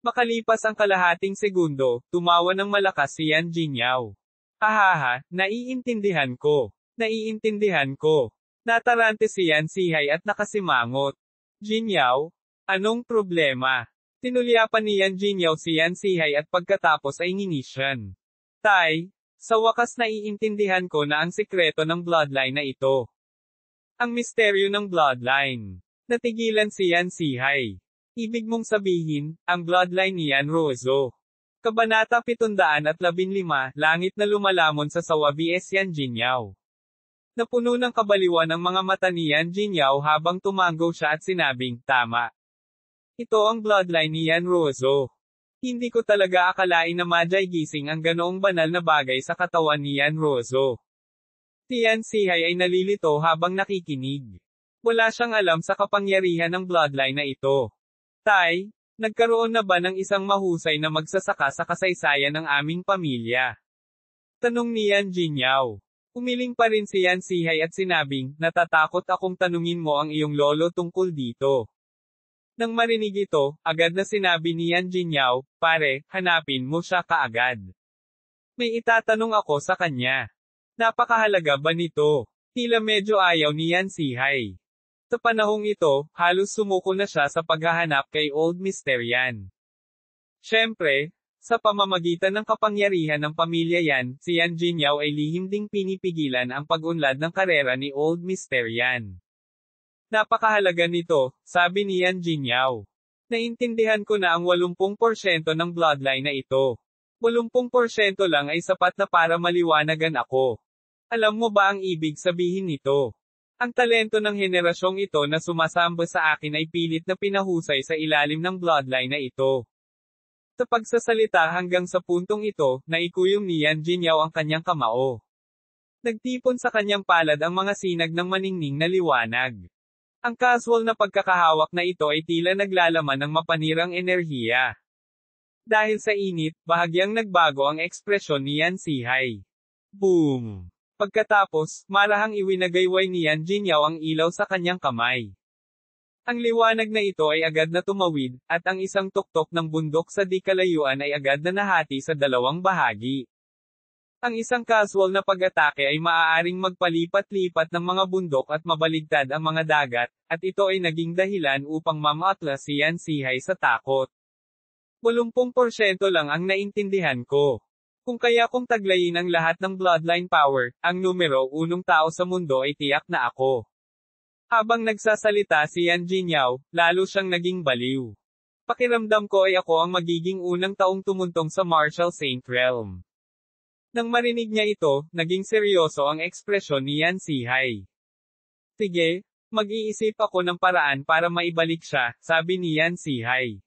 Makalipas ang kalahating segundo, tumawa ng malakas si Yan Jinyao. Hahaha, naiintindihan ko. Natarante si Yan Sihai at nakasimangot. Jinyao, anong problema? Tinulyapan ni Yan Jinyao si Yan Sihai at pagkatapos ay nginisyan. Tay, sa wakas naiintindihan ko na ang sikreto ng bloodline na ito. Ang misteryo ng bloodline. Natigilan si Yan Sihai. Ibig mong sabihin, ang bloodline ni Yan Rozo. Kabanata 715, langit na lumalamon sa sawa vs Yan Jinyao. Napuno ng kabaliwan ang mga mata ni Yan Jinyao habang tumango siya at sinabing, tama. Ito ang bloodline ni Yan Rozo. Hindi ko talaga akalain na madyay gising ang ganoong banal na bagay sa katawan ni Yan Rozo. Si Yan Sihai ay nalilito habang nakikinig. Wala siyang alam sa kapangyarihan ng bloodline na ito. Tay, nagkaroon na ba ng isang mahusay na magsasaka sa kasaysayan ng aming pamilya? Tanong ni Yan Jinyao. Umiling pa rin si Yan Sihai at sinabing, natatakot akong tanungin mo ang iyong lolo tungkol dito. Nang marinig ito, agad na sinabi ni Yan Jinyao, pare, hanapin mo siya kaagad. May itatanong ako sa kanya. Napakahalaga ba nito? Tila medyo ayaw ni Yan Sihai. Sa panahong ito, halos sumuko na siya sa paghahanap kay Old Mr. Yan. Siyempre, sa pamamagitan ng kapangyarihan ng pamilya Yan, si Yan Jinyao ay lihim ding pinipigilan ang pag-unlad ng karera ni Old Mr. Yan. Napakahalaga nito, sabi ni Yan Jinyao. Naintindihan ko na ang 80% ng bloodline na ito. 80% lang ay sapat na para maliwanagan ako. Alam mo ba ang ibig sabihin nito? Ang talento ng henerasyong ito na sumasamba sa akin ay pilit na pinahusay sa ilalim ng bloodline na ito. Sa pagsasalita hanggang sa puntong ito, naikuyom ni Yan Jinyaw ang kanyang kamao. Nagtipon sa kanyang palad ang mga sinag ng maningning na liwanag. Ang casual na pagkakahawak na ito ay tila naglalaman ng mapanirang enerhiya. Dahil sa init, bahagyang nagbago ang ekspresyon ni Yan Sihay. Boom! Pagkatapos, marahang iwinagayway ni Yan Jinyaw ang ilaw sa kanyang kamay. Ang liwanag na ito ay agad na tumawid, at ang isang tuktok ng bundok sa di kalayuan ay agad na nahati sa dalawang bahagi. Ang isang casual na pag-atake ay maaaring magpalipat-lipat ng mga bundok at mabaligtad ang mga dagat, at ito ay naging dahilan upang mamatla si Yan Sihay sa takot. 80% lang ang naintindihan ko. Kung kaya kong taglayin ang lahat ng bloodline power, ang numero 1 tao sa mundo ay tiyak na ako. Habang nagsasalita si Yan Jinyaw, lalo siyang naging baliw. Pakiramdam ko ay ako ang magiging unang taong tumuntong sa Martial Saint Realm. Nang marinig niya ito, naging seryoso ang ekspresyon ni Yan Sihay. Sige, mag-iisip ako ng paraan para maibalik siya, sabi ni Yan Sihay.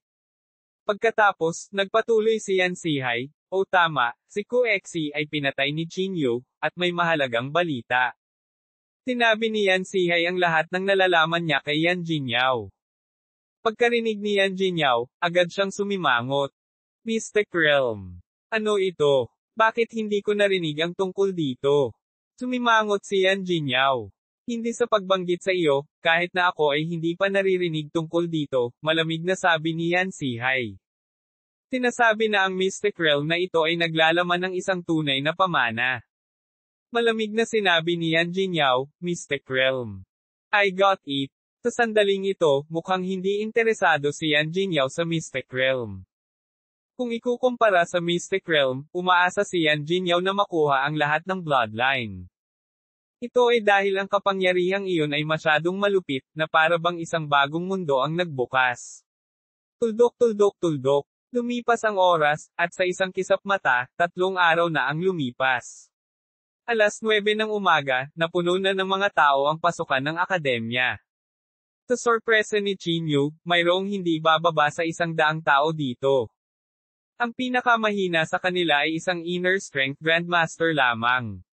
Pagkatapos, nagpatuloy si Yan Sihay, o tama, si Kuexi ay pinatay ni Chinyu, at may mahalagang balita. Sinabi ni Yan Sihay ang lahat ng nalalaman niya kay Yan Jinyaw. Pagkarinig ni Yan Jinyaw, agad siyang sumimangot. Mystic Realm. Ano ito? Bakit hindi ko narinig ang tungkol dito? Sumimangot si Yan Jinyaw. Hindi sa pagbanggit sa iyo, kahit na ako ay hindi pa naririnig tungkol dito, malamig na sabi ni Yan Sihay. Sinasabi na ang Mystic Realm na ito ay naglalaman ng isang tunay na pamana. Malamig na sinabi ni Yan Jinyaw, Mystic Realm. I got it. Sa sandaling ito, mukhang hindi interesado si Yan Jinyaw sa Mystic Realm. Kung ikukumpara sa Mystic Realm, umaasa si Yan Jinyaw na makuha ang lahat ng bloodline. Ito ay dahil ang kapangyarihang iyon ay masyadong malupit, na para bang isang bagong mundo ang nagbukas. Tuldok. Lumipas ang oras, at sa isang kisap mata, 3 araw na ang lumipas. 9:00 ng umaga, napuno na ng mga tao ang pasukan ng akademya. Sa sorpresa ni Chinyu, mayroong hindi bababa sa 100 tao dito. Ang pinakamahina sa kanila ay isang inner strength grandmaster lamang.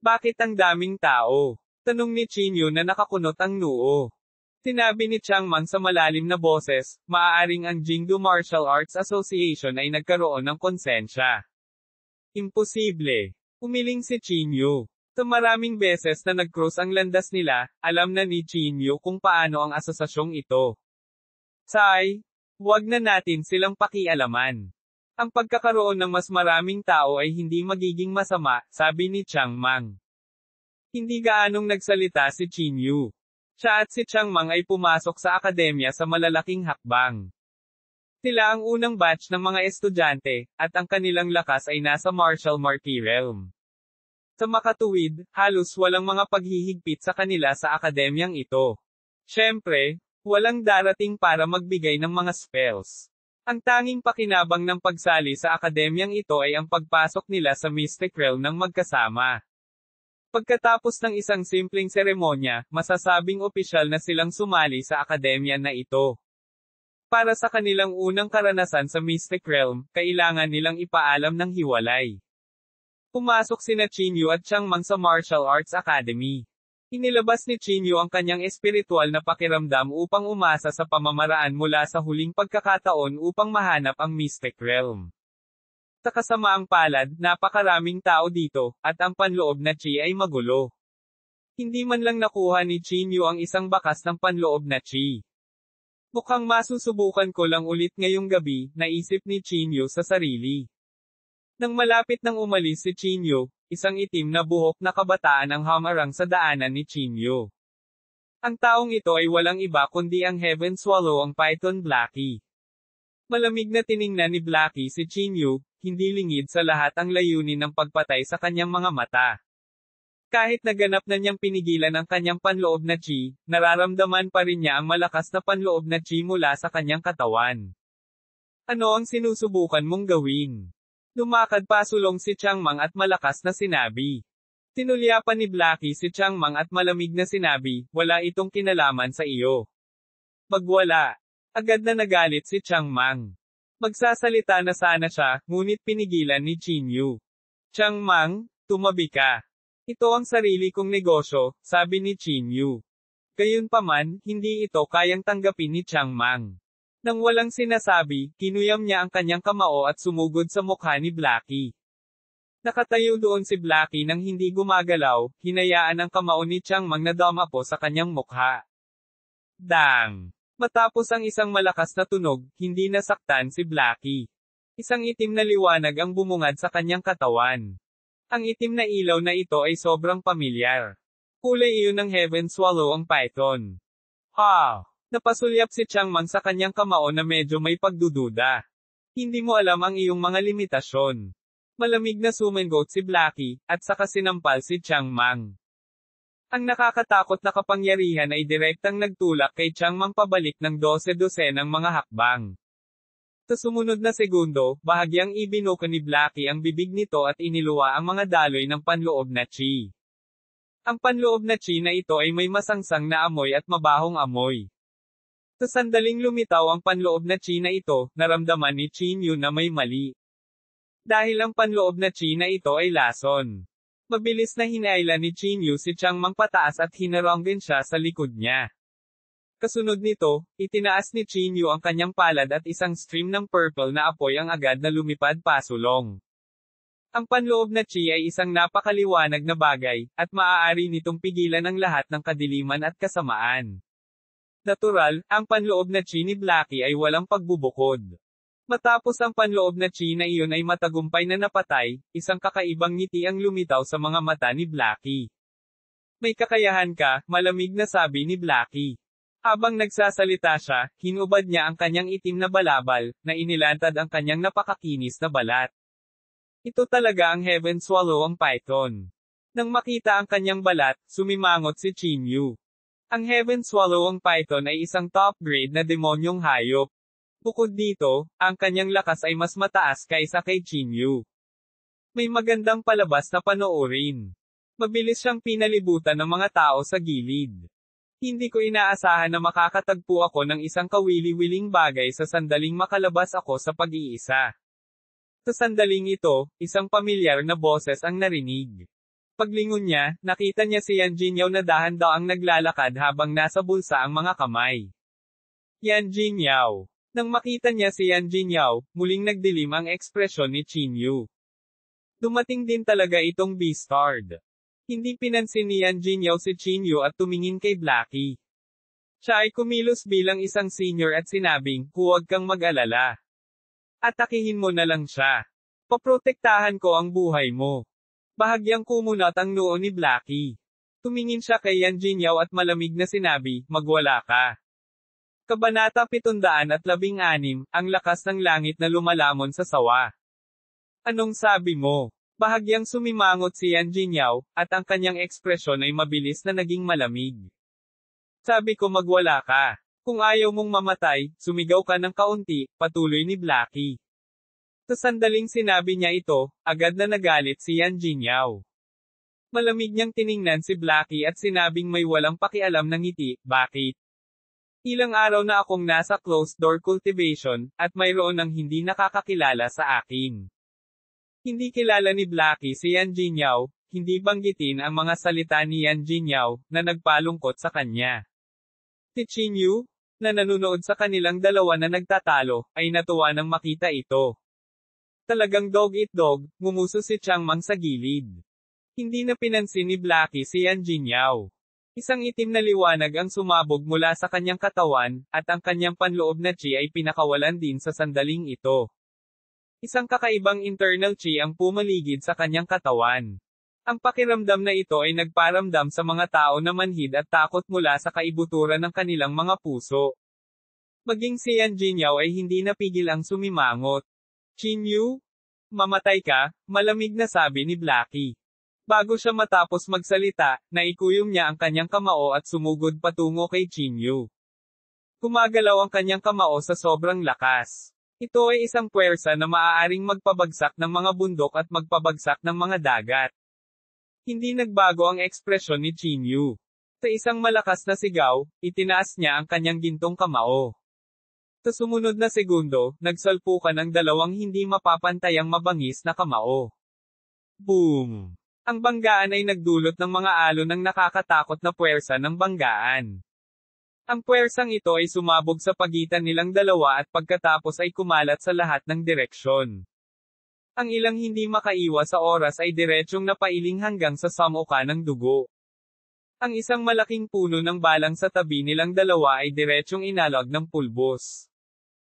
Bakit ang daming tao? Tanong ni Chinyu na nakakunot ang noo. Sinabi ni Changmang sa malalim na boses, maaaring ang Jingdu Martial Arts Association ay nagkaroon ng konsensya. Imposible. Umiling si Chinyu. Sa maraming beses na nag-cross ang landas nila, alam na ni Chinyu kung paano ang asosasyong ito. Say, huwag na natin silang pakialaman. Ang pagkakaroon ng mas maraming tao ay hindi magiging masama, sabi ni Changmang. Hindi gaanong nagsalita si Chinyu. Siya at si Changmang ay pumasok sa akademya sa malalaking hakbang. Sila ang unang batch ng mga estudyante, at ang kanilang lakas ay nasa Martial Marquee Realm. Sa makatuwid, halos walang mga paghihigpit sa kanila sa akademyang ito. Siyempre, walang darating para magbigay ng mga spells. Ang tanging pakinabang ng pagsali sa akademyang ito ay ang pagpasok nila sa Mystic Realm ng magkasama. Pagkatapos ng isang simpleng seremonya, masasabing opisyal na silang sumali sa akademya na ito. Para sa kanilang unang karanasan sa Mystic Realm, kailangan nilang ipaalam ng hiwalay. Pumasok sina Chinyu at Changmang sa Martial Arts Academy. Inilabas ni Chinyu ang kanyang espiritual na pakiramdam upang umasa sa pamamaraan mula sa huling pagkakataon upang mahanap ang Mystic Realm. Sa kasamaang palad, napakaraming tao dito, at ang panloob na chi ay magulo. Hindi man lang nakuha ni Chinyu ang isang bakas ng panloob na chi. Mukhang masusubukan ko lang ulit ngayong gabi, naisip ni Chinyu sa sarili. Nang malapit nang umalis si Chinyu, isang itim na buhok na kabataan ang hamarang sa daanan ni Chinyu. Ang taong ito ay walang iba kundi ang Heaven Swallow ang Python Blackie. Malamig na tiningnan ni Blackie si Chinyu, hindi lingid sa lahat ang layunin ng pagpatay sa kanyang mga mata. Kahit naganap na niyang pinigilan ang kanyang panloob na chi, nararamdaman pa rin niya ang malakas na panloob na chi mula sa kanyang katawan. Ano ang sinusubukan mong gawin? Lumakad pasulong si Changmang at malakas na sinabi. Sinulyapan ni Blackie si Chiang Mang at malamig na sinabi, wala itong kinalaman sa iyo. Magwala. Agad na nagalit si Chiang Mang. Magsasalita na sana siya, ngunit pinigilan ni Qin Yu. Chiang Mang, tumabi ka. Ito ang sarili kong negosyo, sabi ni Qin Yu. Gayunpaman, hindi ito kayang tanggapin ni Chiang Mang. Nang walang sinasabi, kinuyam niya ang kanyang kamao at sumugod sa mukha ni Blackie. Nakatayo doon si Blackie nang hindi gumagalaw, hinayaan ang kamao ni Chiang Mang na dumapo sa kanyang mukha. Dang! Matapos ang isang malakas na tunog, hindi nasaktan si Blackie. Isang itim na liwanag ang bumungad sa kanyang katawan. Ang itim na ilaw na ito ay sobrang pamilyar. Kulay iyon ng Heaven Swallow ang python. Ha! Napasulyap si Chiang Mang sa kanyang kamao na medyo may pagdududa. Hindi mo alam ang iyong mga limitasyon. Malamig na sumangot si Blackie, at saka sinampal si Chiang Mang. Ang nakakatakot na kapangyarihan ay direktang nagtulak kay Chiang Mang pabalik ng 12-dosenang mga hakbang. Sa sumunod na segundo, bahagyang ibinuka ni Blackie ang bibig nito at iniluwa ang mga daloy ng panloob na chi. Ang panloob na chi na ito ay may masangsang na amoy at mabahong amoy. Sa sandaling lumitaw ang panloob na chi na ito, naramdaman ni Qin Yu na may mali. Dahil ang panloob na chi na ito ay lason. Mabilis na hinailan ni Qin Yu si Chiang Mang pataas at hinaronggan siya sa likod niya. Kasunod nito, itinaas ni Qin Yu ang kanyang palad at isang stream ng purple na apoy ang agad na lumipad pasulong. Ang panloob na chi ay isang napakaliwanag na bagay, at maaari nitong pigilan ang lahat ng kadiliman at kasamaan. Natural, ang panloob na chi ni Blackie ay walang pagbubukod. Matapos ang panloob na chi na iyon ay matagumpay na napatay, isang kakaibang ngiti ang lumitaw sa mga mata ni Blackie. May kakayahan ka, malamig na sabi ni Blackie. Habang nagsasalita siya, hinubad niya ang kanyang itim na balabal, na inilantad ang kanyang napakakinis na balat. Ito talaga ang Heaven Swallow ang python. Nang makita ang kanyang balat, sumimangot si Qin Yu. Ang Heaven Swallow ang python ay isang top-grade na demonyong hayop. Bukod dito, ang kanyang lakas ay mas mataas kaysa kay Qin Yu. May magandang palabas na panoorin. Mabilis siyang pinalibutan ng mga tao sa gilid. Hindi ko inaasahan na makakatagpo ako ng isang kawili-wiling bagay sa sandaling makalabas ako sa pag-iisa. Sa sandaling ito, isang pamilyar na boses ang narinig. Paglingon niya, nakita niya si Yan Jinyaw na dahan-daang naglalakad habang nasa bulsa ang mga kamay. Yan Jinyaw. Nang makita niya si Yan Jinyaw, muling nagdilim ang ekspresyon ni Qin Yu. Dumating din talaga itong Beastard. Hindi pinansin ni Yan Jinyaw si Qin Yu at tumingin kay Blackie. Siya ay kumilos bilang isang senior at sinabing, huwag kang mag-alala. Atakihin mo na lang siya. Paprotektahan ko ang buhay mo. Bahagyang kumunat ang noo ni Blackie. Tumingin siya kay Yan Jinyaw at malamig na sinabi, magwala ka. Kabanata 716, ang lakas ng langit na lumalamon sa sawa. Anong sabi mo? Bahagyang sumimangot si Yan Jinyaw, at ang kanyang ekspresyon ay mabilis na naging malamig. Sabi ko magwala ka. Kung ayaw mong mamatay, sumigaw ka ng kaunti, patuloy ni Blackie. Sa sandaling sinabi niya ito, agad na nagalit si Yan Jinyaw. Malamig niyang tiningnan si Blackie at sinabing may walang pakialam ng ngiti, bakit? Ilang araw na akong nasa closed-door cultivation, at mayroon ng hindi nakakakilala sa akin. Hindi kilala ni Blackie si Yan Jinyaw, hindi banggitin ang mga salita ni Yan Jinyaw, na nagpalungkot sa kanya. Si Qin Yu, na nanunood sa kanilang dalawa na nagtatalo, ay natuwa nang makita ito. Talagang dog-eat-dog, ngumuso si Chiang Mang sa gilid. Hindi na pinansin ni Blackie si Yan Jinyaw. Isang itim na liwanag ang sumabog mula sa kanyang katawan, at ang kanyang panloob na chi ay pinakawalan din sa sandaling ito. Isang kakaibang internal chi ang pumaligid sa kanyang katawan. Ang pakiramdam na ito ay nagparamdam sa mga tao na manhid at takot mula sa kaibuturan ng kanilang mga puso. Maging si Yan Jinyaw ay hindi napigil ang sumimangot. Qin Yu? Mamatay ka, malamig na sabi ni Blackie. Bago siya matapos magsalita, naikuyom niya ang kanyang kamao at sumugod patungo kay Qin Yu. Gumagalaw ang kanyang kamao sa sobrang lakas. Ito ay isang puwersa na maaaring magpabagsak ng mga bundok at magpabagsak ng mga dagat. Hindi nagbago ang ekspresyon ni Chinyu. Sa isang malakas na sigaw, itinaas niya ang kanyang gintong kamao. Sa sumunod na segundo, nagsalpukan ang dalawang hindi mapapantayang mabangis na kamao. Boom! Ang banggaan ay nagdulot ng mga alon ng nakakatakot na puwersa ng banggaan. Ang puwersang ito ay sumabog sa pagitan nilang dalawa at pagkatapos ay kumalat sa lahat ng direksyon. Ang ilang hindi makaiwas sa oras ay diretsyong napailing hanggang sa samuka ng dugo. Ang isang malaking puno ng balang sa tabi nilang dalawa ay diretsyong inalog ng pulbos.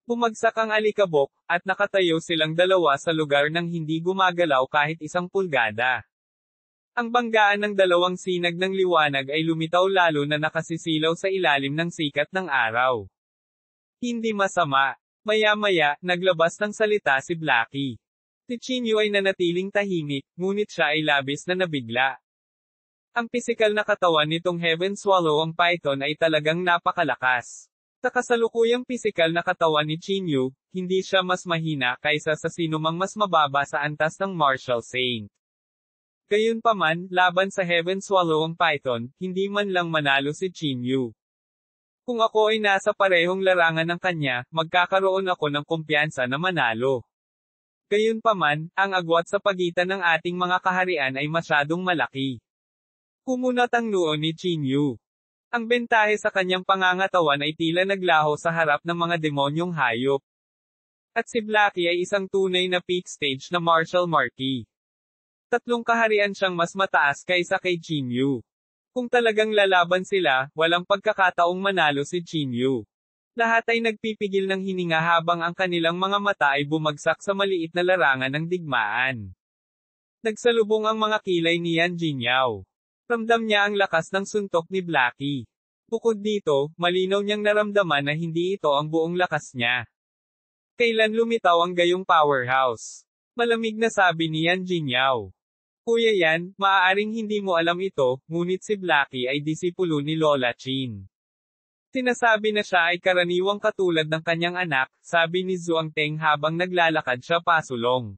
Bumagsak ang alikabok, at nakatayo silang dalawa sa lugar nang hindi gumagalaw kahit isang pulgada. Ang banggaan ng dalawang sinag ng liwanag ay lumitaw lalo na nakasisilaw sa ilalim ng sikat ng araw. Hindi masama. Maya-maya, naglabas ng salita si Blackie. Si Chinyu ay nanatiling tahimik, ngunit siya ay labis na nabigla. Ang pisikal na katawan nitong Heaven Swallow Python ay talagang napakalakas. Sa kasalukuyang pisikal na katawan ni Chinyu, hindi siya mas mahina kaysa sa sinumang mas mababa sa antas ng Martial Saint. Gayunpaman, laban sa Heaven Swallow Python, hindi man lang manalo si Chinyu. Kung ako ay nasa parehong larangan ng kanya, magkakaroon ako ng kumpiyansa na manalo. Gayunpaman, ang agwat sa pagitan ng ating mga kaharian ay masyadong malaki. Kumunat ang noo ni Chinyu. Ang bentahe sa kanyang pangangatawan ay tila naglaho sa harap ng mga demonyong hayop. At si Blackie ay isang tunay na peak stage na martial marquee. 3 kaharian siyang mas mataas kaysa kay Chinyu. Kung talagang lalaban sila, walang pagkakataong manalo si Chinyu. Lahat ay nagpipigil ng hininga habang ang kanilang mga mata ay bumagsak sa maliit na larangan ng digmaan. Nagsalubong ang mga kilay ni Yan Jingyao. Ramdam niya ang lakas ng suntok ni Blackie. Bukod dito, malinaw niyang naramdaman na hindi ito ang buong lakas niya. Kailan lumitaw ang gayong powerhouse? Malamig na sabi ni Yan Jingyao. Kuya Yan, maaaring hindi mo alam ito, ngunit si Blackie ay disipulo ni Lola Chin. Sinasabi na siya ay karaniwang katulad ng kanyang anak, sabi ni Zhuang Teng habang naglalakad siya pasulong.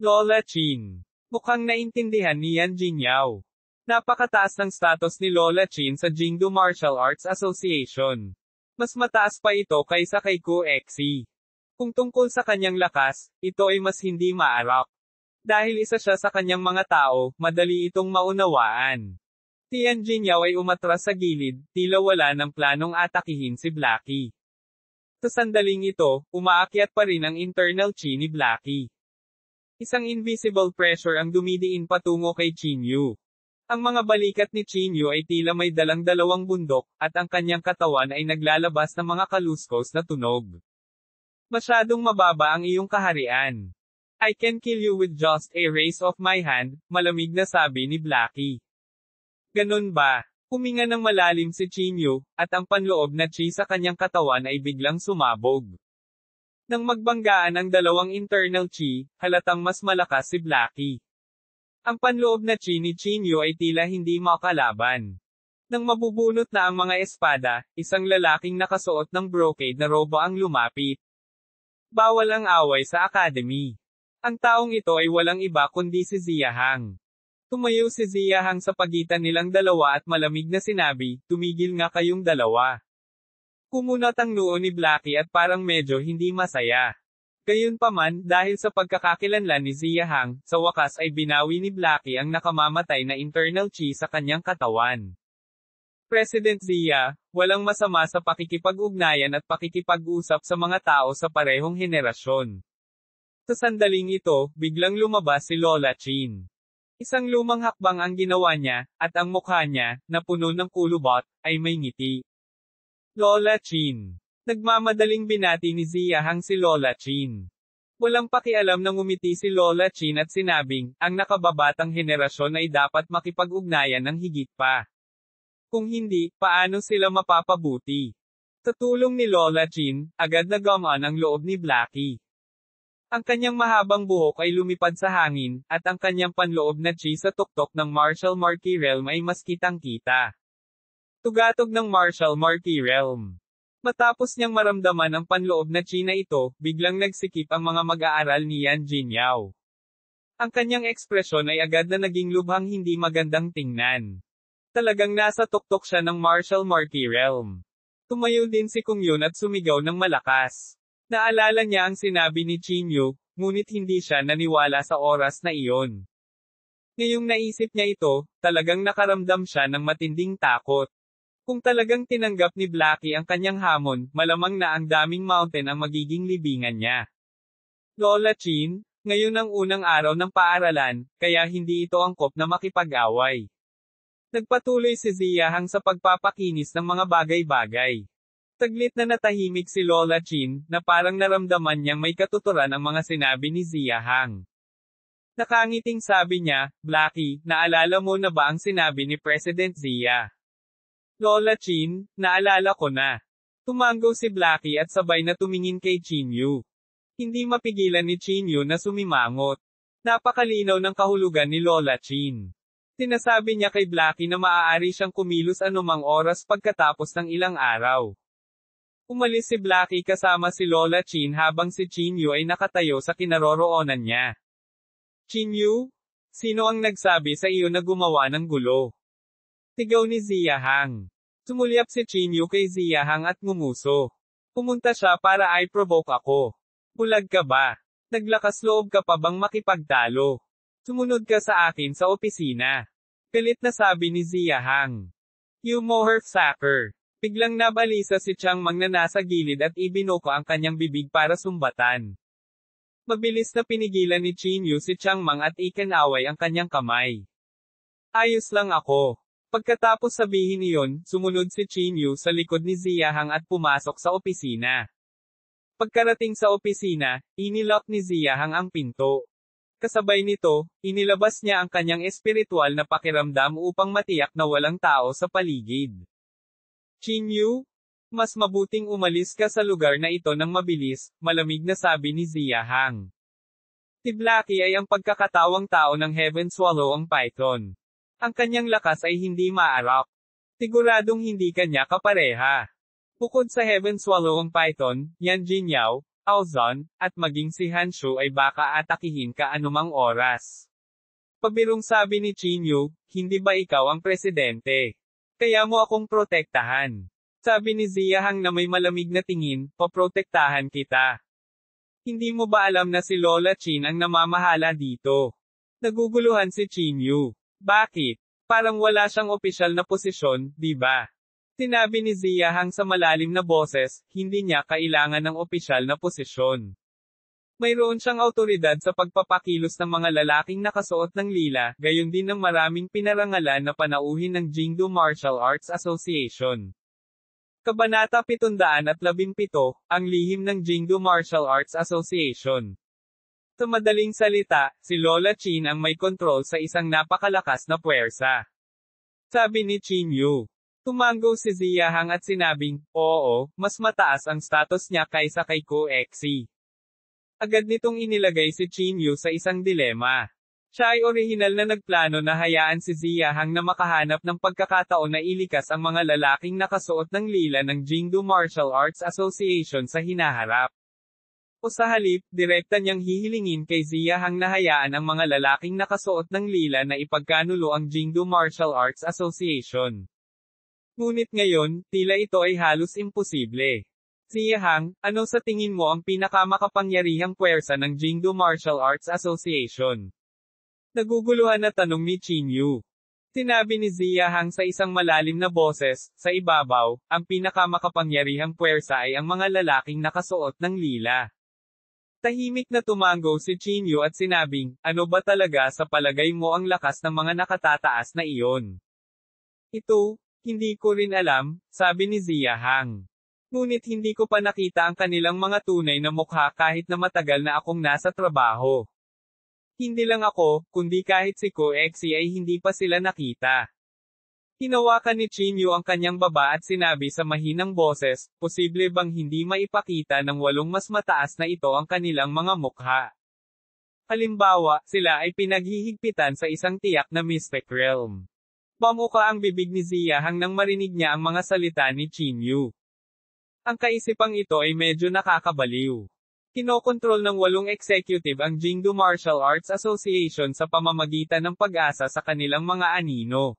Lola Chin. Mukhang naintindihan ni Yan Jingyao. Napakataas ng status ni Lola Chin sa Jingdo Martial Arts Association. Mas mataas pa ito kaysa kay Ku Exi. Kung tungkol sa kanyang lakas, ito ay mas hindi maarap. Dahil isa siya sa kanyang mga tao, madali itong maunawaan. Tian Jingyao ay umatras sa gilid, tila wala ng planong atakihin si Blackie. Sa sandaling ito, umaakyat pa rin ang internal chi ni Blackie. Isang invisible pressure ang dumidiin patungo kay Chinyu. Ang mga balikat ni Chinyu ay tila may dalang dalawang bundok, at ang kanyang katawan ay naglalabas ng mga kaluskos na tunog. Masyadong mababa ang iyong kaharian. I can kill you with just a raise of my hand, malamig na sabi ni Blackie. Ganon ba? Huminga ng malalim si Chinyu, at ang panloob na chi sa kanyang katawan ay biglang sumabog. Nang magbanggaan ang dalawang internal chi, halatang mas malakas si Blackie. Ang panloob na chi ni Chinyu ay tila hindi makalaban. Nang mabubunot na ang mga espada, isang lalaking nakasuot ng brocade na robo ang lumapit. Bawal ang away sa academy. Ang taong ito ay walang iba kundi si Ziyahang. Tumayo si Ziyahang sa pagitan nilang dalawa at malamig na sinabi, tumigil nga kayong dalawa. Kumunat ang noo ni Blackie at parang medyo hindi masaya. Gayunpaman, dahil sa pagkakakilanlan ni Ziyahang, sa wakas ay binawi ni Blackie ang nakamamatay na internal chi sa kanyang katawan. President Zia, walang masama sa pakikipag-ugnayan at pakikipag-usap sa mga tao sa parehong henerasyon. Sa sandaling ito, biglang lumabas si Lola Chin. Isang lumang hakbang ang ginawa niya, at ang mukha niya, na puno ng kulubot, ay may ngiti. Lola Chin. Nagmamadaling binati ni Ziyahang si Lola Chin. Walang pakialam nang umiti si Lola Chin at sinabing, ang nakababatang henerasyon ay dapat makipag-ugnayan ng higit pa. Kung hindi, paano sila mapapabuti? Sa tulong ni Lola Chin, agad na gumaan ang loob ni Blackie. Ang kanyang mahabang buhok ay lumipad sa hangin, at ang kanyang panloob na chi sa tuktok ng Martial Marquee Realm ay mas kitang-kita. Tugatog ng Martial Marquee Realm. Matapos niyang maramdaman ang panloob na chi na ito, biglang nagsikip ang mga mag-aaral ni Yan Jingyao. Ang kanyang ekspresyon ay agad na naging lubhang hindi magandang tingnan. Talagang nasa tuktok siya ng martial martial realm. Tumayo din si Kung Yun at sumigaw ng malakas. Naalala niya ang sinabi ni Qin Yu, ngunit hindi siya naniwala sa oras na iyon. Ngayong naisip niya ito, talagang nakaramdam siya ng matinding takot. Kung talagang tinanggap ni Blackie ang kanyang hamon, malamang na ang daming mountain ang magiging libingan niya. Lola Qin, ngayon ang unang araw ng paaralan, kaya hindi ito angkop na makipag-away. Nagpatuloy si Ziyahang sa pagpapakinis ng mga bagay-bagay. Taglit na natahimik si Lola Qin, na parang naramdaman niyang may katuturan ang mga sinabi ni Ziyahang. Nakangiting sabi niya, Blackie, naalala mo na ba ang sinabi ni President Zia? Lola Qin, naalala ko na. Tumango si Blackie at sabay na tumingin kay Qin Yu. Hindi mapigilan ni Qin Yu na sumimangot. Napakalinaw ng kahulugan ni Lola Qin. Sinasabi niya kay Blackie na maaari siyang kumilos anumang oras pagkatapos ng ilang araw. Umalis si Blackie kasama si Lola Qin habang si Qin Yu ay nakatayo sa kinaroroonan niya. Qin Yu? Sino ang nagsabi sa iyo na gumawa ng gulo? Sigaw ni Ziyahang. Sumulyap si Qin Yu kay Ziyahang at ngumuso. Pumunta siya para i-provoke ako. Bulag ka ba? Naglakas loob ka pa bang makipagtalo? Sumunod ka sa akin sa opisina. Galit na sabi ni Ziyahang. You motherfucker. Biglang nabalisa si Chiang Mang na nasa gilid at ibinuko ang kanyang bibig para sumbatan. Mabilis na pinigilan ni Qin Yu si Chiang Mang at ikinaway ang kanyang kamay. Ayos lang ako. Pagkatapos sabihin iyon, sumunod si Qin Yu sa likod ni Ziyahang at pumasok sa opisina. Pagkarating sa opisina, inilock ni Ziyahang ang pinto. Kasabay nito, inilabas niya ang kanyang espiritual na pakiramdam upang matiyak na walang tao sa paligid. Qin Yu? Mas mabuting umalis ka sa lugar na ito ng mabilis, malamig na sabi ni Ziyahang. Si Blackie ay ang pagkakatawang tao ng Heaven Swallow ang Python. Ang kanyang lakas ay hindi maarap. Siguradong hindi kanya kapareha. Bukod sa Heaven Swallow ang Python, Yan Jinyao, Aozon, at maging si Hanshu ay baka atakihin ka anumang oras. Pabirong sabi ni Qin Yu, hindi ba ikaw ang presidente? Kaya mo akong protektahan. Sabi ni Ziyahang na may malamig na tingin, paprotektahan kita. Hindi mo ba alam na si Lola Qin ang namamahala dito? Naguguluhan si Qin Yu. Bakit? Parang wala siyang opisyal na posisyon, di ba? Sinabi ni Ziyahang sa malalim na boses, hindi niya kailangan ng opisyal na posisyon. Mayroon siyang awtoridad sa pagpapakilos ng mga lalaking nakasuot ng lila, gayon din ng maraming pinarangalan na panauhin ng Jingdu Martial Arts Association. Kabanata 717, ang lihim ng Jingdu Martial Arts Association. Sa madaling salita, si Lola Qin ang may kontrol sa isang napakalakas na puwersa. Sabi ni Qin Yu. Tumango si Ziyahang at sinabing, oo, mas mataas ang status niya kaysa kay Ko Exi. Agad nitong inilagay si Qin Yu sa isang dilema. Siya ay orihinal na nagplano na hayaan si Ziyahang na makahanap ng pagkakataon na ilikas ang mga lalaking nakasuot ng lila ng Jingdu Martial Arts Association sa hinaharap. O sa halip, direkta niyang hihilingin kay Ziyahang na hayaan ang mga lalaking nakasuot ng lila na ipagkanulo ang Jingdu Martial Arts Association. Ngunit ngayon, tila ito ay halos imposible. Ziyahang, ano sa tingin mo ang pinakamakapangyarihang puwersa ng Jingdu Martial Arts Association? Naguguluhan na tanong ni Qin Yu. Sinabi ni Ziyahang sa isang malalim na boses, sa ibabaw, ang pinakamakapangyarihang puwersa ay ang mga lalaking nakasuot ng lila. Tahimik na tumango si Qin Yu at sinabing, ano ba talaga sa palagay mo ang lakas ng mga nakatataas na iyon? Ito, hindi ko rin alam, sabi ni Ziyahang. Ngunit hindi ko pa nakita ang kanilang mga tunay na mukha kahit na matagal na akong nasa trabaho. Hindi lang ako, kundi kahit si Ko Exi ay hindi pa sila nakita. Hinawakan ni Qin Yu ang kanyang baba at sinabi sa mahinang boses, posible bang hindi maipakita ng 8 mas mataas na ito ang kanilang mga mukha? Halimbawa, sila ay pinaghihigpitan sa isang tiyak na mystic realm. Pamuka ang bibig ni Ziyahang nang marinig niya ang mga salita ni Qin Yu. Ang kaisipang ito ay medyo nakakabaliw. Kinokontrol ng 8 executive ang Jingdu Martial Arts Association sa pamamagitan ng pag-asa sa kanilang mga anino.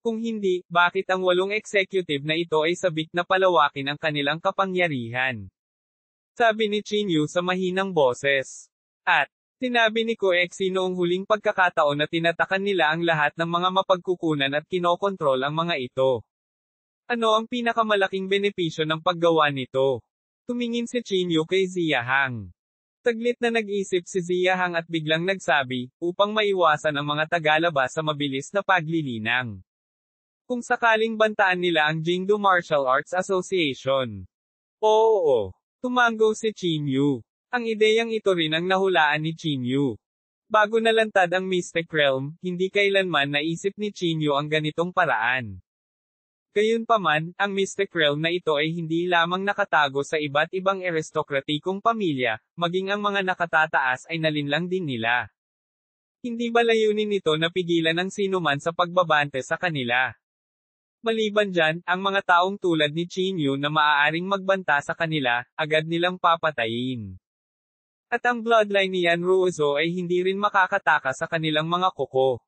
Kung hindi, bakit ang 8 executive na ito ay sabik na palawakin ang kanilang kapangyarihan? Sabi ni Qin Yu sa mahinang boses. At, sinabi ni Koexi noong huling pagkakataon na tinatakan nila ang lahat ng mga mapagkukunan at kinokontrol ang mga ito. Ano ang pinakamalaking benepisyo ng paggawa nito? Tumingin si Qin Yu kay Ziya Hang. Saglit na nag-isip si Ziya Hang at biglang nagsabi, upang maiwasan ang mga tagalabas sa mabilis na paglilinang. Kung sakaling bantaan nila ang Jingdu Martial Arts Association. Oo. Tumango si Qin Yu. Ang ideyang ito rin ang nahulaan ni Qin Yu. Bago nalantad ang Mystic Realm, hindi kailanman naisip ni Qin Yu ang ganitong paraan. Gayunpaman, ang Mystic Realm na ito ay hindi lamang nakatago sa iba't ibang aristokratikong pamilya, maging ang mga nakatataas ay nalinlang din nila. Hindi ba layunin nito na pigilan ang sinuman sa pagbabante sa kanila? Maliban dyan, ang mga taong tulad ni Qin Yu na maaaring magbanta sa kanila, agad nilang papatayin. At ang bloodline ni Yan Ruozo ay hindi rin makakataka sa kanilang mga kuko.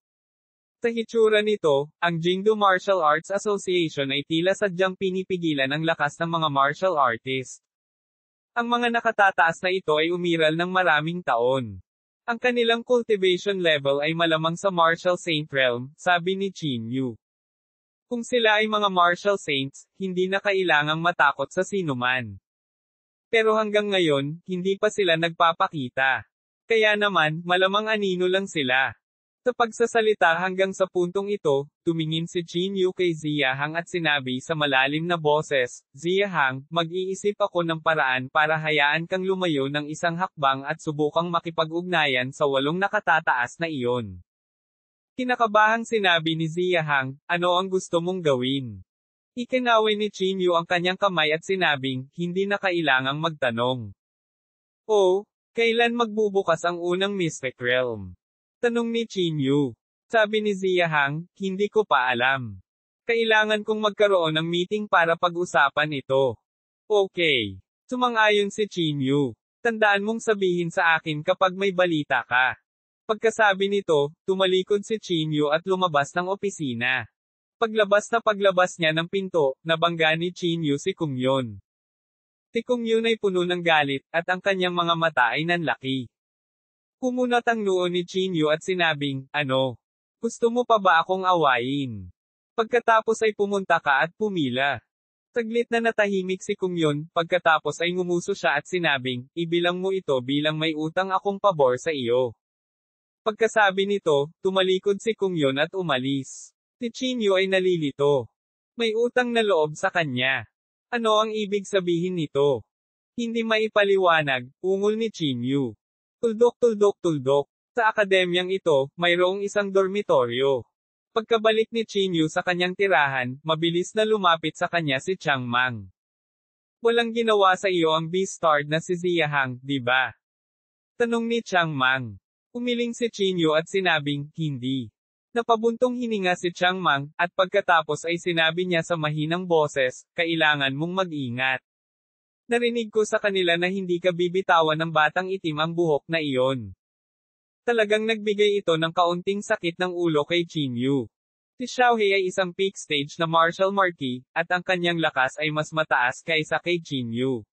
Sa hitsura nito, ang Jingdu Martial Arts Association ay tila sadyang pinipigilan ang lakas ng mga martial artist. Ang mga nakatataas na ito ay umiral ng maraming taon. Ang kanilang cultivation level ay malamang sa Martial Saint Realm, sabi ni Qin Yu. Kung sila ay mga Martial Saints, hindi na kailangang matakot sa sinuman. Pero hanggang ngayon, hindi pa sila nagpapakita. Kaya naman, malamang anino lang sila. Sa pagsasalita hanggang sa puntong ito, tumingin si Qin Yu kay Ziya Hang at sinabi sa malalim na boses, Ziya Hang, mag-iisip ako ng paraan para hayaan kang lumayo ng isang hakbang at subukang makipag-ugnayan sa 8 nakatataas na iyon. Kinakabahang sinabi ni Ziya Hang, ano ang gusto mong gawin? Ikinaway ni Qin Yu ang kanyang kamay at sinabing, hindi na kailangang magtanong. Oh, kailan magbubukas ang unang Mystic Realm? Tanong ni Qin Yu. Sabi ni Ziya Hang, hindi ko pa alam. Kailangan kong magkaroon ng meeting para pag-usapan ito. Okay. Sumang-ayon si Qin Yu. Tandaan mong sabihin sa akin kapag may balita ka. Pagkasabi nito, tumalikod si Qin Yu at lumabas ng opisina. Paglabas niya ng pinto, nabangga ni Qin Yu si Kung Yun. Si Kung Yun ay puno ng galit, at ang kanyang mga mata ay nanlaki. Kumunat ang noo ni Qin Yu at sinabing, ano? Gusto mo pa ba akong awayin? Pagkatapos ay pumunta ka at pumila. Saglit na natahimik si Kung Yun, pagkatapos ay ngumuso siya at sinabing, ibilang mo ito bilang may utang akong pabor sa iyo. Pagkasabi nito, tumalikod si Kung Yun at umalis. Si Qin Yu ay nalilito. May utang na loob sa kanya. Ano ang ibig sabihin nito? Hindi maipaliwanag, ungol ni Qin Yu. Tuldok. Sa akademyang ito, mayroong isang dormitoryo. Pagkabalik ni Qin Yu sa kanyang tirahan, mabilis na lumapit sa kanya si Chang Mang. Walang ginawa sa iyo ang Beastard na si Ziya Hang, di ba? Tanong ni Chang Mang. Umiling si Qin Yu at sinabing, hindi. Napabuntong hininga si Chang Mang, at pagkatapos ay sinabi niya sa mahinang boses, kailangan mong mag-ingat. Narinig ko sa kanila na hindi ka bibitawan ng batang itim ang buhok na iyon. Talagang nagbigay ito ng kaunting sakit ng ulo kay Qin Yu. Si Xiaohe ay isang peak stage na martial marquis, at ang kanyang lakas ay mas mataas kaysa kay Qin Yu.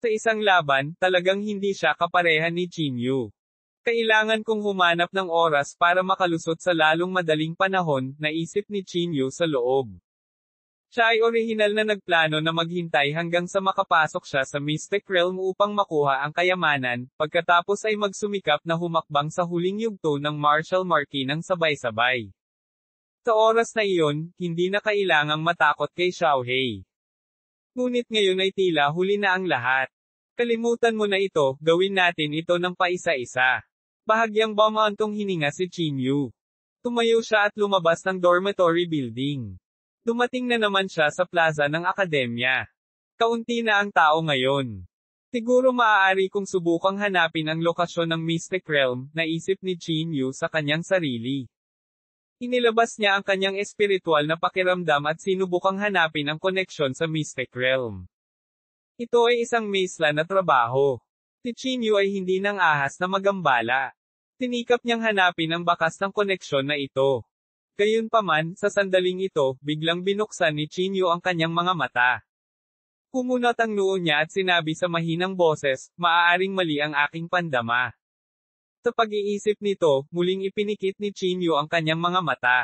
Sa isang laban, talagang hindi siya kaparehan ni Qin Yu. Kailangan kong humanap ng oras para makalusot sa lalong madaling panahon, naisip ni Qin Yu sa loob. Siya ay orihinal na nagplano na maghintay hanggang sa makapasok siya sa Mystic Realm upang makuha ang kayamanan, pagkatapos ay magsumikap na humakbang sa huling yugto ng Martial Marquis ng sabay-sabay. Sa oras na iyon, hindi na kailangang matakot kay Xiaohe. Ngunit ngayon ay tila huli na ang lahat. Kalimutan mo na ito, gawin natin ito ng paisa-isa. Bahagyang bumantong hininga si Qin Yu. Tumayo siya at lumabas ng dormitory building. Dumating na naman siya sa plaza ng akademya. Kaunti na ang tao ngayon. Siguro maaari kong subukang hanapin ang lokasyon ng Mystic Realm, naisip ni Qin Yu sa kanyang sarili. Inilabas niya ang kanyang espiritual na pakiramdam at sinubukang hanapin ang koneksyon sa Mystic Realm. Ito ay isang maze na trabaho. Si Chinyu ay hindi nang ahas na magambala. Tinikap niyang hanapin ang bakas ng koneksyon na ito. Gayunpaman, sa sandaling ito, biglang binuksan ni Chinyu ang kanyang mga mata. Kumunot ang noo niya at sinabi sa mahinang boses, maaaring mali ang aking pandama. Sa pag-iisip nito, muling ipinikit ni Chinyu ang kanyang mga mata.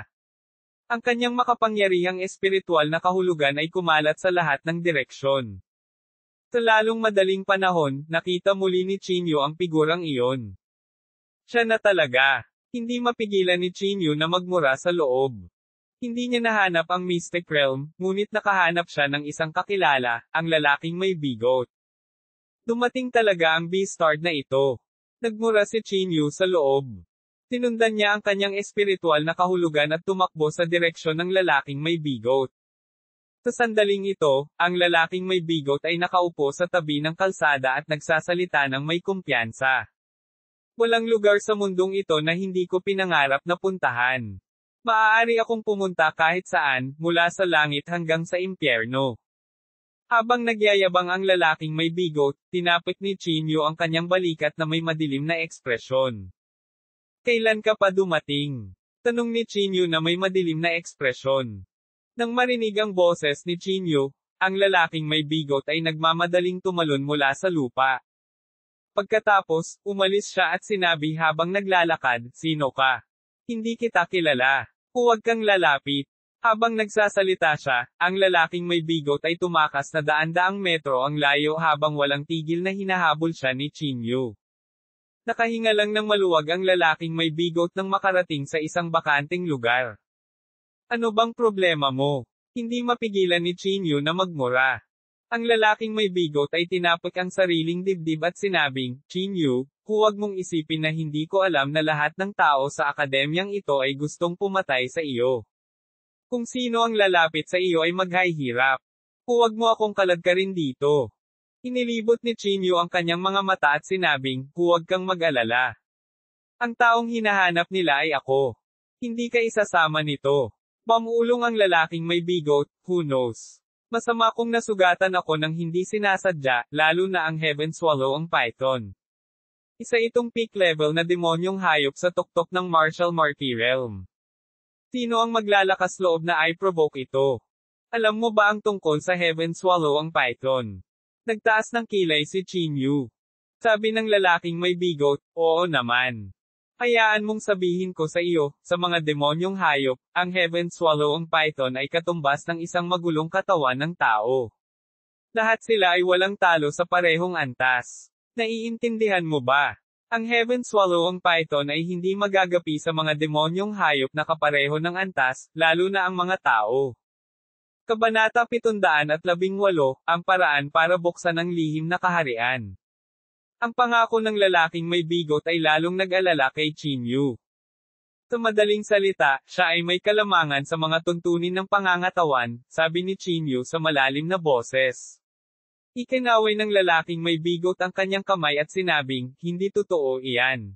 Ang kanyang makapangyarihang espiritual na kahulugan ay kumalat sa lahat ng direksyon. Sa lalong madaling panahon, nakita muli ni Chinyu ang figurang iyon. Siya na talaga. Hindi mapigilan ni Chinyu na magmura sa loob. Hindi niya nahanap ang Mystic Realm, ngunit nakahanap siya ng isang kakilala, ang lalaking may bigot. Dumating talaga ang Beastard na ito. Nagmura si Chinyu sa loob. Tinundan niya ang kanyang espiritual na kahulugan at tumakbo sa direksyon ng lalaking may bigot. Sa sandaling ito, ang lalaking may bigot ay nakaupo sa tabi ng kalsada at nagsasalita ng may kumpiyansa. Walang lugar sa mundong ito na hindi ko pinangarap na puntahan. Maaari akong pumunta kahit saan, mula sa langit hanggang sa impyerno. Habang nagyayabang ang lalaking may bigot, tinapik ni Chinyu ang kanyang balikat na may madilim na ekspresyon. Kailan ka pa dumating? Tanong ni Chinyu na may madilim na ekspresyon. Nang marinig ang boses ni Chinyu, ang lalaking may bigot ay nagmamadaling tumalon mula sa lupa. Pagkatapos, umalis siya at sinabi habang naglalakad, sino ka? Hindi kita kilala. Huwag kang lalapit. Habang nagsasalita siya, ang lalaking may bigot ay tumakas na daan-daang metro ang layo habang walang tigil na hinahabol siya ni Chinyu. Nakahinga lang ng maluwag ang lalaking may bigot nang makarating sa isang bakanting lugar. Ano bang problema mo? Hindi mapigilan ni Chinyu na magmura. Ang lalaking may bigot ay tinapik ang sariling dibdib at sinabing, Chinyu, huwag mong isipin na hindi ko alam na lahat ng tao sa akademyang ito ay gustong pumatay sa iyo. Kung sino ang lalapit sa iyo ay maghahirap. Huwag mo akong kaladkarin dito. Inilibot ni Chinyu ang kanyang mga mata at sinabing, huwag kang mag-alala. Ang taong hinahanap nila ay ako. Hindi ka isasama nito. Mamulong ang lalaking may bigot, who knows. Masama kung nasugatan ako ng hindi sinasadya, lalo na ang Heaven Swallow ang Python. Isa itong peak level na demonyong hayop sa tuktok ng Martial Marquee Realm. Sino ang maglalakas loob na i-provoke ito? Alam mo ba ang tungkol sa Heaven Swallow ang Python? Nagtaas ng kilay si Chinyu. Sabi ng lalaking may bigot, oo naman. Hayaan mong sabihin ko sa iyo, sa mga demonyong hayop, ang Heaven Swallow ang Python ay katumbas ng isang magulong katawan ng tao. Lahat sila ay walang talo sa parehong antas. Naiintindihan mo ba? Ang Heaven Swallow ang Python ay hindi magagapi sa mga demonyong hayop na kapareho ng antas, lalo na ang mga tao. Kabanata 718, ang paraan para buksan ang lihim na kaharian. Ang pangako ng lalaking may bigot ay lalong nag-alala kay Chinyu. Sa madaling salita, siya ay may kalamangan sa mga tuntunin ng pangangatawan, sabi ni Chinyu sa malalim na boses. Ikinaway ng lalaking may bigot ang kanyang kamay at sinabing, hindi totoo iyan.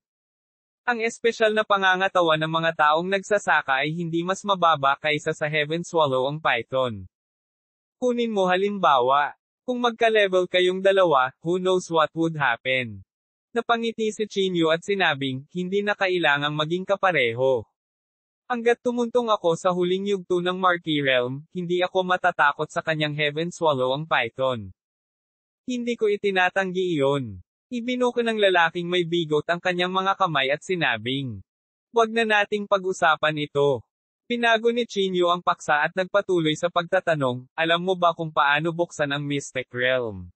Ang espesyal na pangangatawan ng mga taong nagsasaka ay hindi mas mababa kaysa sa Heaven Swallow ang Python. Kunin mo halimbawa. Kung magka-level kayong dalawa, who knows what would happen. Napangiti si Chinyu at sinabing, hindi na kailangang maging kapareho. Hanggat tumuntong ako sa huling yugto ng Marquee Realm, hindi ako matatakot sa kanyang Heaven Swallow ang Python. Hindi ko itinatanggi iyon. Ibinuko ng lalaking may bigot ang kanyang mga kamay at sinabing, huwag na nating pag-usapan ito. Pinago ni Chinyu ang paksa at nagpatuloy sa pagtatanong, alam mo ba kung paano buksan ang Mystic Realm?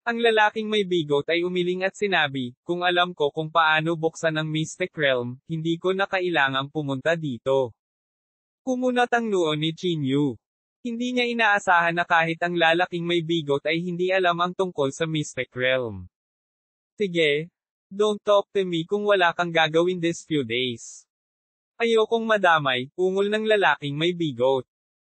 Ang lalaking may bigot ay umiling at sinabi, kung alam ko kung paano buksan ang Mystic Realm, hindi ko na kailangang pumunta dito. Kumunat ang noo ni Chinyu. Hindi niya inaasahan na kahit ang lalaking may bigot ay hindi alam ang tungkol sa Mystic Realm. Sige, don't talk to me kung wala kang gagawin this few days. Ayokong madamay, ungol ng lalaking may bigot.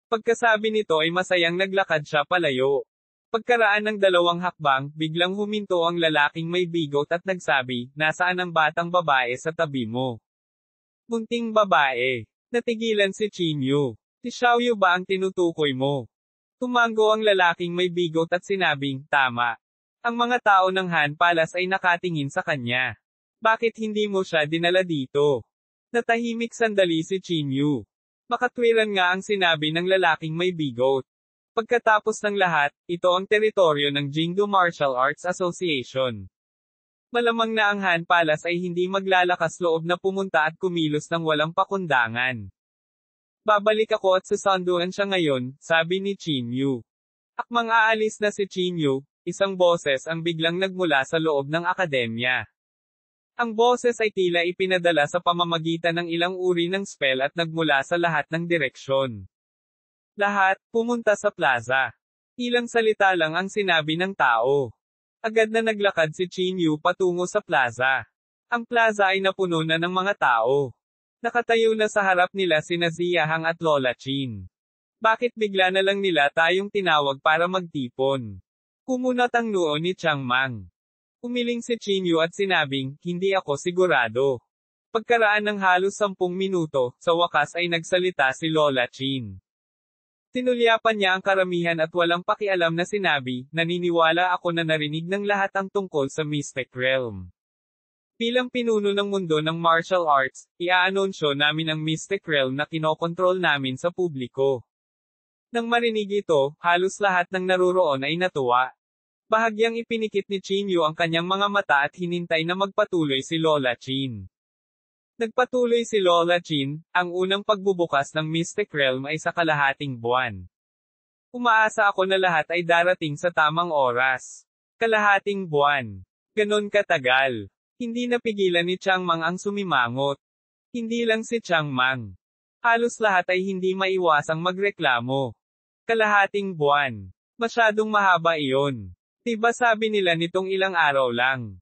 Pagkasabi nito ay masayang naglakad siya palayo. Pagkaraan ng 2 hakbang, biglang huminto ang lalaking may bigot at nagsabi, nasaan ang batang babae sa tabi mo? Munting babae. Natigilan si Chinyu. Si Xiaoyu ba ang tinutukoy mo? Tumango ang lalaking may bigot at sinabing, tama. Ang mga tao ng Han Palace ay nakatingin sa kanya. Bakit hindi mo siya dinala dito? Natahimik sandali si Chinyu. Makatwiran nga ang sinabi ng lalaking may bigot. Pagkatapos ng lahat, ito ang teritoryo ng Jingdo Martial Arts Association. Malamang na ang Han Palace ay hindi maglalakas loob na pumunta at kumilos ng walang pakundangan. Babalik ako at susunduan siya ngayon, sabi ni Chinyu. Akmang aalis na si Chinyu, isang boses ang biglang nagmula sa loob ng akademya. Ang boses ay tila ipinadala sa pamamagitan ng ilang uri ng spell at nagmula sa lahat ng direksyon. Lahat, pumunta sa plaza. Ilang salita lang ang sinabi ng tao. Agad na naglakad si Chinyu patungo sa plaza. Ang plaza ay napuno na ng mga tao. Nakatayo na sa harap nila sina Ziyahang at Lola Chin. Bakit bigla na lang nila tayong tinawag para magtipon? Kumunat ang noo ni Chang Mang. Umiling si Chinyu at sinabing, hindi ako sigurado. Pagkaraan ng halos 10 minuto, sa wakas ay nagsalita si Lola Chin. Tinulyapan niya ang karamihan at walang pakialam na sinabi, naniniwala ako na narinig ng lahat ang tungkol sa Mystic Realm. Bilang pinuno ng mundo ng martial arts, ia-anunsyo namin ang Mystic Realm na kinokontrol namin sa publiko. Nang marinig ito, halos lahat ng naruroon ay natuwa. Bahagyang ipinikit ni Chinyu ang kanyang mga mata at hinintay na magpatuloy si Lola Chin. Nagpatuloy si Lola Chin, ang unang pagbubukas ng Mystic Realm ay sa kalahating buwan. Umaasa ako na lahat ay darating sa tamang oras. Kalahating buwan. Ganon katagal. Hindi napigilan ni Chang Mang ang sumimangot. Hindi lang si Chang Mang. Halos lahat ay hindi maiwasang magreklamo. Kalahating buwan. Masyadong mahaba iyon. Diba sabi nila nitong ilang araw lang?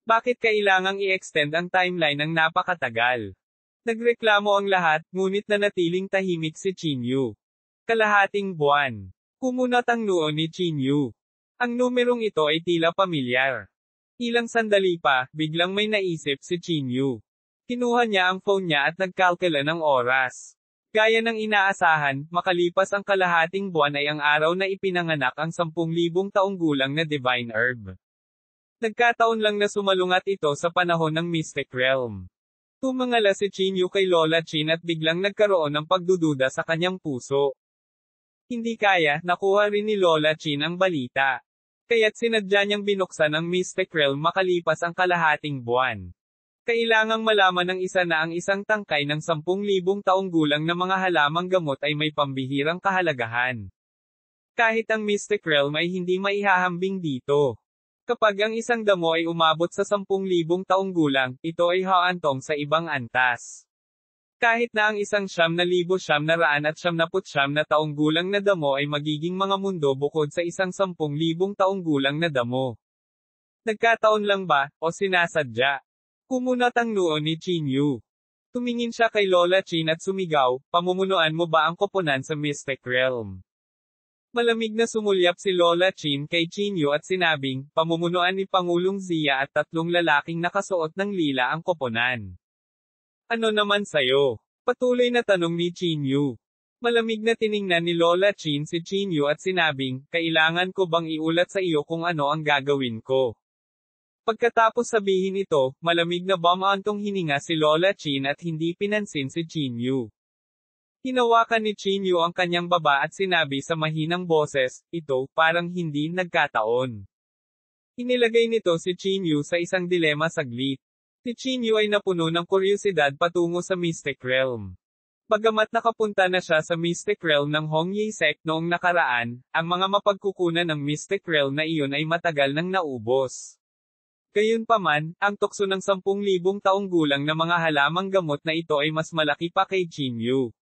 Bakit kailangang i-extend ang timeline ng napakatagal? Nagreklamo ang lahat, ngunit nanatiling tahimik si Chinyu. Kalahating buwan. Kumunat ang noo ni Chinyu. Ang numerong ito ay tila pamilyar. Ilang sandali pa, biglang may naisip si Chinyu. Kinuha niya ang phone niya at nagkalkula ng oras. Gaya ng inaasahan, makalipas ang kalahating buwan ay ang araw na ipinanganak ang 10,000 taong gulang na Divine Herb. Nagkataon lang na sumalungat ito sa panahon ng Mystic Realm. Tumangala si Chinyu kay Lola Chin at biglang nagkaroon ng pagdududa sa kanyang puso. Hindi kaya, nakuha rin ni Lola Chin ang balita. Kaya't sinadya niyang binuksan ang Mystic Realm makalipas ang kalahating buwan. Kailangang malaman ng isa na ang isang tangkay ng 10,000 taong gulang na mga halamang gamot ay may pambihirang kahalagahan. Kahit ang Mystic Realm ay hindi maihahambing dito. Kapag ang isang damo ay umabot sa 10,000 taong gulang, ito ay haantong sa ibang antas. Kahit na ang isang 9,999 na taong gulang na damo ay magiging mga mundo bukod sa isang 10,000 taong gulang na damo. Nagkataon lang ba, o sinasadya? Kumunat ang noo ni Chinyu. Tumingin siya kay Lola Chin at sumigaw, pamumunuan mo ba ang koponan sa Mystic Realm? Malamig na sumulyap si Lola Chin kay Chinyu at sinabing, pamumunuan ni Pangulong Zia at 3 lalaking nakasuot ng lila ang koponan. Ano naman sayo? Patuloy na tanong ni Chinyu. Malamig na tiningnan ni Lola Chin si Chinyu at sinabing, kailangan ko bang iulat sa iyo kung ano ang gagawin ko? Pagkatapos sabihin ito, malamig na bumantong hininga si Lola Chin at hindi pinansin si Chinyu. Hinawakan ni Chinyu ang kanyang baba at sinabi sa mahinang boses, ito, parang hindi nagkataon. Inilagay nito si Chinyu sa isang dilema saglit. Si Chinyu ay napuno ng kuryosidad patungo sa Mystic Realm. Bagamat nakapunta na siya sa Mystic Realm ng Hongye Sect noong nakaraan, ang mga mapagkukunan ng Mystic Realm na iyon ay matagal nang naubos. Gayunpaman, ang tukso ng 10,000 taong gulang na mga halamang gamot na ito ay mas malaki pa kay Chinyu.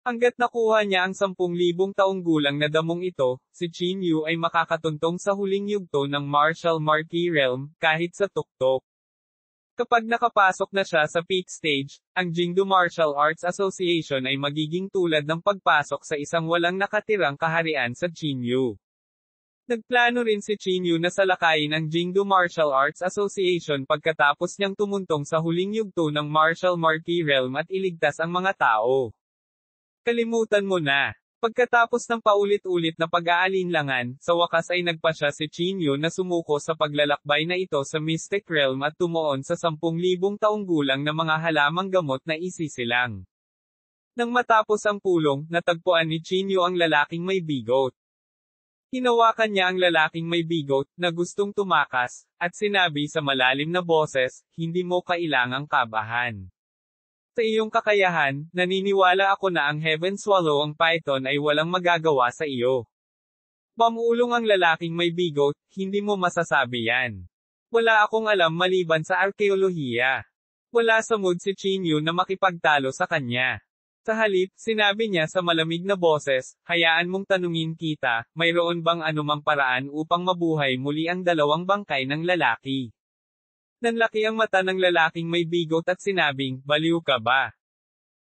Hanggat nakuha niya ang 10,000 taong gulang na damong ito, si Chinyu ay makakatuntong sa huling yugto ng Martial Marquee Realm, kahit sa tuktok. Kapag nakapasok na siya sa peak stage, ang Jingdo Martial Arts Association ay magiging tulad ng pagpasok sa isang walang nakatirang kaharian sa Chinyu. Nagplano rin si Chinyu na salakayin ang Jingdo Martial Arts Association pagkatapos niyang tumuntong sa huling yugto ng Martial Marquee Realm at iligtas ang mga tao. Kalimutan mo na. Pagkatapos ng paulit-ulit na pag-aalinlangan, sa wakas ay nagpasya si Chinyu na sumuko sa paglalakbay na ito sa Mystic Realm at tumuon sa 10,000 taong gulang na mga halamang gamot na isisilang. Nang matapos ang pulong, natagpuan ni Chinyu ang lalaking may bigot. Hinawakan niya ang lalaking may bigot, na gustong tumakas, at sinabi sa malalim na boses, hindi mo kailangang kabahan. Sa iyong kakayahan, naniniwala ako na ang Heaven Swallow ang Python ay walang magagawa sa iyo. Pamulong ang lalaking may bigot, hindi mo masasabi yan. Wala akong alam maliban sa arkeolohiya. Wala sa mood si Chinyu na makipagtalo sa kanya. Sa halip, sinabi niya sa malamig na boses, hayaan mong tanungin kita, mayroon bang anumang paraan upang mabuhay muli ang dalawang bangkay ng lalaki? Nanlaki ang mata ng lalaking may bigot at sinabing, baliw ka ba?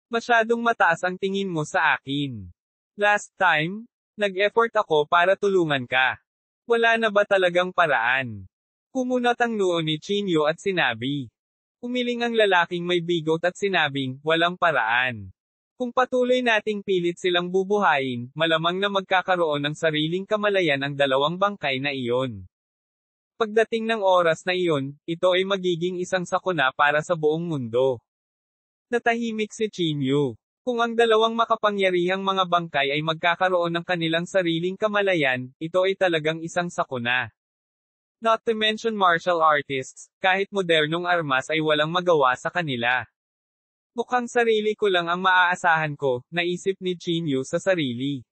Masyadong mataas ang tingin mo sa akin. Last time, nag-effort ako para tulungan ka. Wala na ba talagang paraan? Kumunat ang noo ni Chinyu at sinabi. Umiling ang lalaking may bigot at sinabing, walang paraan. Kung patuloy nating pilit silang bubuhayin, malamang na magkakaroon ng sariling kamalayan ang dalawang bangkay na iyon. Pagdating ng oras na iyon, ito ay magiging isang sakuna para sa buong mundo. Natahimik si Chinyu. Kung ang dalawang makapangyarihang mga bangkay ay magkakaroon ng kanilang sariling kamalayan, ito ay talagang isang sakuna. Not to mention martial artists, kahit modernong armas ay walang magawa sa kanila. Mukhang sarili ko lang ang maaasahan ko, naisip ni Chinyu sa sarili.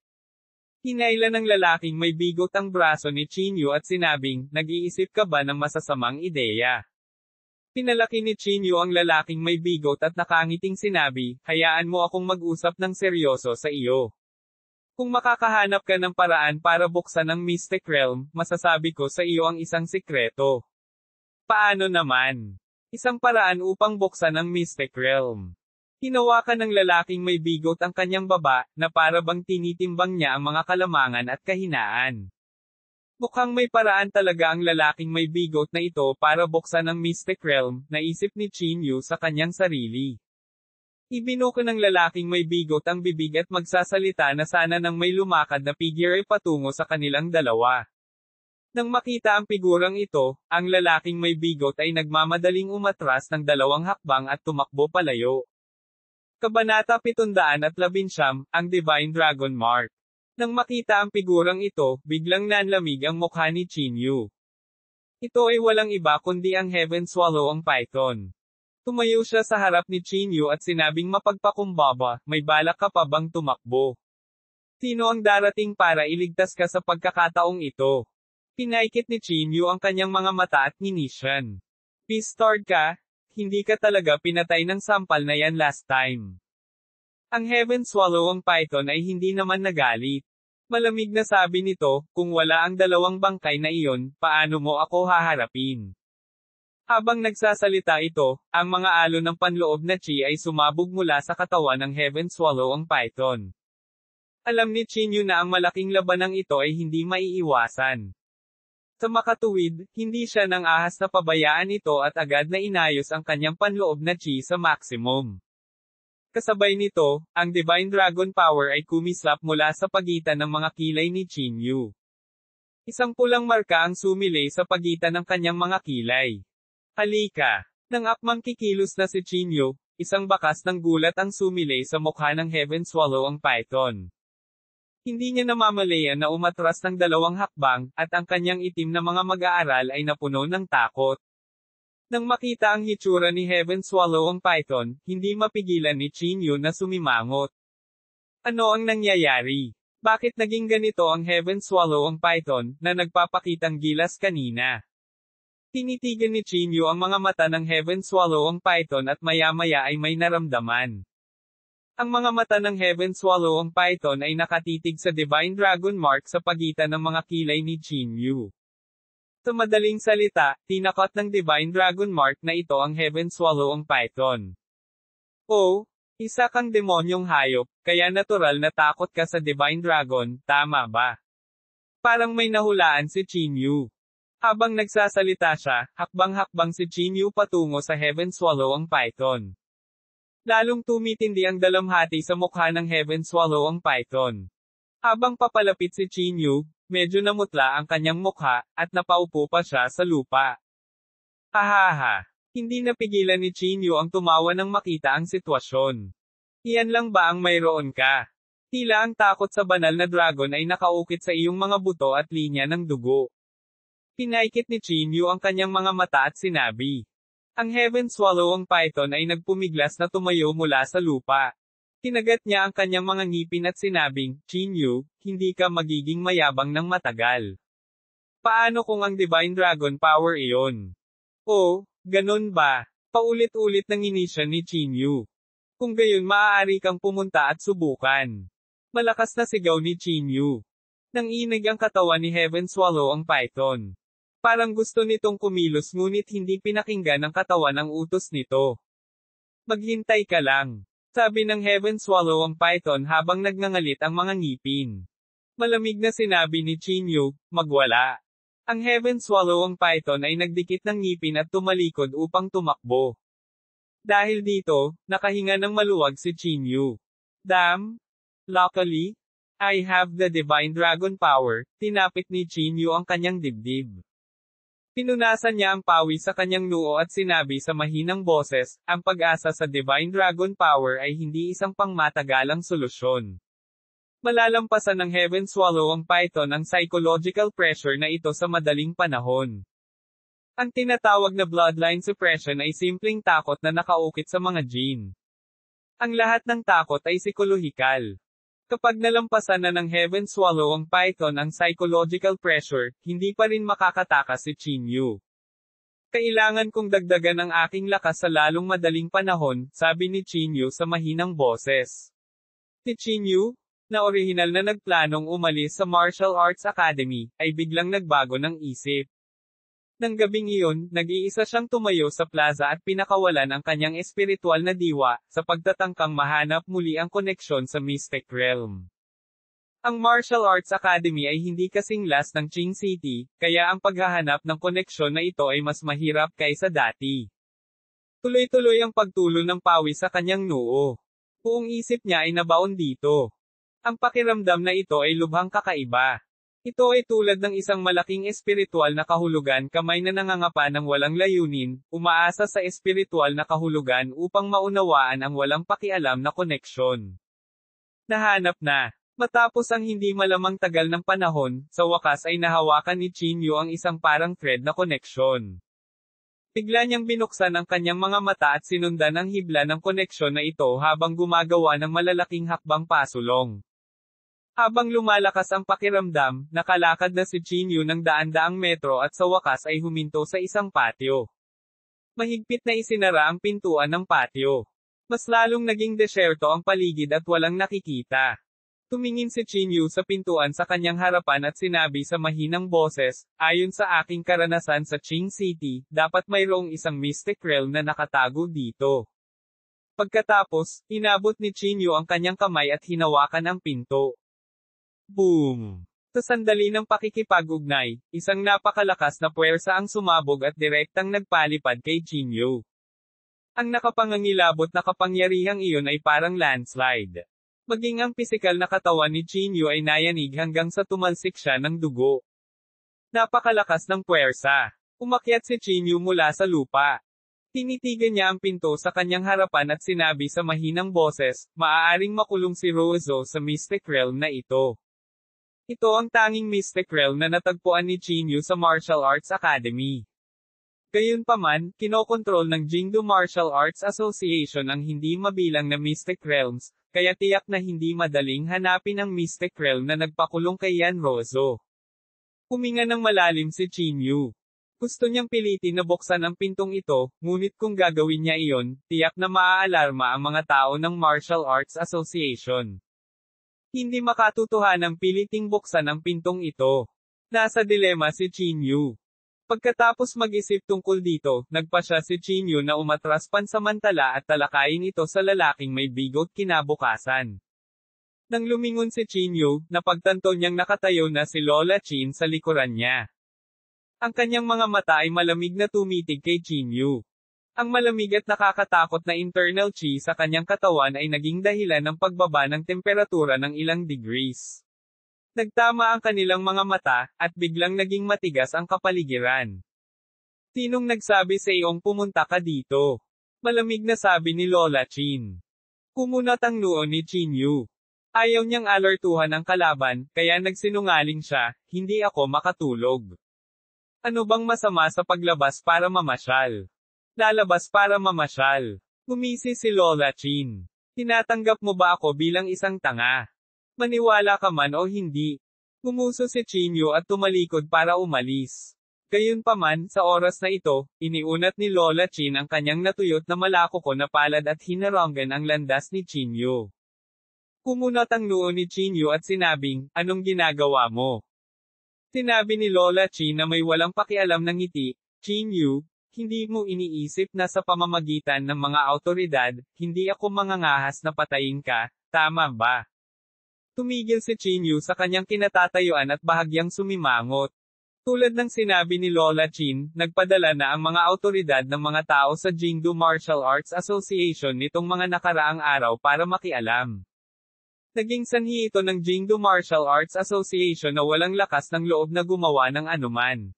Hinayla ng lalaking may bigot ang braso ni Chinyu at sinabing, nag-iisip ka ba ng masasamang ideya? Pinalaki ni Chinyu ang lalaking may bigot at nakangiting sinabi, hayaan mo akong mag-usap ng seryoso sa iyo. Kung makakahanap ka ng paraan para buksan ang Mystic Realm, masasabi ko sa iyo ang isang sikreto. Paano naman? Isang paraan upang buksan ang Mystic Realm. Hinawakan ng lalaking may bigot ang kanyang baba, na para bang tinitimbang niya ang mga kalamangan at kahinaan. Mukhang may paraan talaga ang lalaking may bigot na ito para buksan ang Mystic Realm, naisip ni Chinyu sa kanyang sarili. Ibinuko ng lalaking may bigot ang bibig at magsasalita na sana nang may lumakad na figure ay patungo sa kanilang dalawa. Nang makita ang figurang ito, ang lalaking may bigot ay nagmamadaling umatras ng 2 hakbang at tumakbo palayo. Kabanata 719, ang Divine Dragon Mark. Nang makita ang figurang ito, biglang nanlamig ang mukha ni Chinyu. Ito ay walang iba kundi ang Heaven Swallow ang Python. Tumayo siya sa harap ni Chinyu at sinabing mapagpakumbaba, may balak ka pa bang tumakbo? Sino ang darating para iligtas ka sa pagkakataong ito? Pinaikit ni Chinyu ang kanyang mga mata at nginisyan. Pissed ka? Hindi ka talaga pinatay ng sampal na yan last time. Ang Heaven Swallow ang Python ay hindi naman nagalit. Malamig na sabi nito, kung wala ang 2 bangkay na iyon, paano mo ako haharapin? Habang nagsasalita ito, ang mga alon ng panloob na chi ay sumabog mula sa katawan ng Heaven Swallow ang Python. Alam ni Chinyu na ang malaking labanang ito ay hindi maiiwasan. Sa makatuwid, hindi siya nang ahas na pabayaan ito at agad na inayos ang kanyang panloob na chi sa maximum. Kasabay nito, ang Divine Dragon Power ay kumislap mula sa pagitan ng mga kilay ni Chinyu. Isang pulang marka ang sumilay sa pagitan ng kanyang mga kilay. Halika! Nang akmang kikilos na si Chinyu, isang bakas ng gulat ang sumilay sa mukha ng Heaven Swallow ang Python. Hindi niya namamalayan na umatras ng 2 hakbang, at ang kanyang itim na mga mag-aaral ay napuno ng takot. Nang makita ang hitsura ni Heaven Swallow ang Python, hindi mapigilan ni Chinyu na sumimangot. Ano ang nangyayari? Bakit naging ganito ang Heaven Swallow ang Python, na nagpapakitang gilas kanina? Tinitigan ni Chinyu ang mga mata ng Heaven Swallow ang Python at maya-maya ay may naramdaman. Ang mga mata ng Heaven Swallow ang Python ay nakatitig sa Divine Dragon Mark sa pagitan ng mga kilay ni Chinyu. Sa madaling salita, tinakot ng Divine Dragon Mark na ito ang Heaven Swallow ang Python. Oh, isa kang demonyong hayop, kaya natural na takot ka sa Divine Dragon, tama ba? Parang may nahulaan si Chinyu. Habang nagsasalita siya, hakbang-hakbang si Chinyu patungo sa Heaven Swallow ang Python. Lalong tumitindi ang dalamhati sa mukha ng Heaven Swallow ang Python. Habang papalapit si Chinyu, medyo namutla ang kanyang mukha, at napaupo pa siya sa lupa. Hahaha. Hindi napigilan ni Chinyu ang tumawa nang makita ang sitwasyon. Iyan lang ba ang mayroon ka? Tila ang takot sa banal na dragon ay nakaukit sa iyong mga buto at linya ng dugo. Pinaikit ni Chinyu ang kanyang mga mata at sinabi. Ang Heaven Swallowing Python ay nagpumiglas na tumayo mula sa lupa. Kinagat niya ang kanyang mga ngipin at sinabing, Chinyu, hindi ka magiging mayabang ng matagal. Paano kung ang Divine Dragon Power iyon? Oh, ganun ba? Paulit-ulit nang inisya ni Chinyu. Kung gayon maaari kang pumunta at subukan. Malakas na sigaw ni Chinyu. Nang inig ang katawan ni Heaven Swallow ang Python. Parang gusto nitong kumilos ngunit hindi pinakinggan ng katawan ang utos nito. Maghintay ka lang. Sabi ng Heaven Swallow ang Python habang nagngangalit ang mga ngipin. Malamig na sinabi ni Chinyu, magwala. Ang Heaven Swallow ang Python ay nagdikit ng ngipin at tumalikod upang tumakbo. Dahil dito, nakahinga ng maluwag si Chinyu. Damn! Luckily, I have the Divine Dragon Power, tinapik ni Chinyu ang kanyang dibdib. Pinunasan niya ang pawis sa kanyang noo at sinabi sa mahinang boses, ang pag-asa sa Divine Dragon Power ay hindi isang pangmatagalang solusyon. Malalampasan ng Heaven Swallow ang Python ang psychological pressure na ito sa madaling panahon. Ang tinatawag na bloodline suppression ay simpleng takot na nakaukit sa mga gene. Ang lahat ng takot ay psikolohikal. Kapag nalampasan na ng Heaven Swallow ang Python ang psychological pressure, hindi pa rin makakatakas si Chinyu. Kailangan kong dagdagan ang aking lakas sa lalong madaling panahon, sabi ni Chinyu sa mahinang boses. Si Chinyu, na orihinal na nagplanong umalis sa Martial Arts Academy, ay biglang nagbago ng isip. Nang gabing iyon, nag-iisa siyang tumayo sa plaza at pinakawalan ang kanyang espiritual na diwa, sa pagtatangkang mahanap muli ang koneksyon sa Mystic Realm. Ang Martial Arts Academy ay hindi kasing last ng Qing City, kaya ang paghahanap ng koneksyon na ito ay mas mahirap kaysa dati. Tuloy-tuloy ang pagtulo ng pawis sa kanyang noo. Buong isip niya ay nabaon dito. Ang pakiramdam na ito ay lubhang kakaiba. Ito ay tulad ng isang malaking espiritual na kahulugan kamay na nangangapa ng walang layunin, umaasa sa espiritual na kahulugan upang maunawaan ang walang pakialam na koneksyon. Nahanap na. Matapos ang hindi malamang tagal ng panahon, sa wakas ay nahawakan ni Chinyu ang isang parang thread na koneksyon. Bigla niyang binuksan ang kanyang mga mata at sinundan ang hibla ng koneksyon na ito habang gumagawa ng malalaking hakbang pasulong. Habang lumalakas ang pakiramdam, nakalakad na si Chinyu ng daan-daang metro at sa wakas ay huminto sa isang patio. Mahigpit na isinara ang pintuan ng patio. Mas lalong naging desyerto ang paligid at walang nakikita. Tumingin si Chinyu sa pintuan sa kanyang harapan at sinabi sa mahinang boses, ayon sa aking karanasan sa Qing City, dapat mayroong isang mystic realm na nakatago dito. Pagkatapos, inabot ni Chinyu ang kanyang kamay at hinawakan ang pinto. Boom! Sa sandali ng pakikipag-ugnay, isang napakalakas na puwersa ang sumabog at direktang nagpalipad kay Chinyu. Ang nakapangangilabot na kapangyarihang iyon ay parang landslide. Maging ang pisikal na katawan ni Chinyu ay nayanig hanggang sa tumalsik siya ng dugo. Napakalakas ng puwersa. Umakyat si Chinyu mula sa lupa. Tinitigan niya ang pinto sa kanyang harapan at sinabi sa mahinang boses, maaaring makulong si Rozo sa Mystic Realm na ito. Ito ang tanging Mystic Realm na natagpuan ni Chinyu sa Martial Arts Academy. Gayunpaman, kinokontrol ng Jingdu Martial Arts Association ang hindi mabilang na Mystic Realms, kaya tiyak na hindi madaling hanapin ang Mystic Realm na nagpakulong kay Yan Rozo. Huminga ng malalim si Chinyu. Gusto niyang pilitin na buksan ang pintong ito, ngunit kung gagawin niya iyon, tiyak na maaalarma ang mga tao ng Martial Arts Association. Hindi makatotohanang piliting buksan ang pintong ito. Nasa dilema si Chinyu. Pagkatapos mag-isip tungkol dito, nagpasya si Chinyu na umatras pansamantala at talakayin ito sa lalaking may bigot kinabukasan. Nang lumingon si Chinyu, napagtanto niyang nakatayo na si Lola Chin sa likuran niya. Ang kanyang mga mata ay malamig na tumitig kay Chinyu. Ang malamig at nakakatakot na internal chi sa kanyang katawan ay naging dahilan ng pagbaba ng temperatura ng ilang degrees. Nagtama ang kanilang mga mata, at biglang naging matigas ang kapaligiran. Sinong nagsabi sa iyong pumunta ka dito? Malamig na sabi ni Lola Chin. Kumunat ang noo ni Chinyu. Ayaw niyang alertuhan ang kalaban, kaya nagsinungaling siya, hindi ako makatulog. Ano bang masama sa paglabas para mamasyal? Lalabas para mamasyal. Gumisi si Lola Chin. Tinatanggap mo ba ako bilang isang tanga? Maniwala ka man o hindi. Gumuso si Chinyu at tumalikod para umalis. Gayunpaman, sa oras na ito, iniunat ni Lola Chin ang kanyang natuyot na malakoko na palad at hinaranggan ang landas ni Chinyu. Kumunat ang noo ni Chinyu at sinabing, anong ginagawa mo? Sinabi ni Lola Chin na may walang pakialam ng ngiti, Chinyu, hindi mo iniisip na sa pamamagitan ng mga awtoridad, hindi ako mangangahas na patayin ka, tama ba? Tumigil si Chinyu sa kanyang kinatatayuan at bahagyang sumimangot. Tulad ng sinabi ni Lola Chin, nagpadala na ang mga awtoridad ng mga tao sa Jingdu Martial Arts Association nitong mga nakaraang araw para makialam. Naging sanhi ito ng Jingdu Martial Arts Association na walang lakas ng loob na gumawa ng anuman.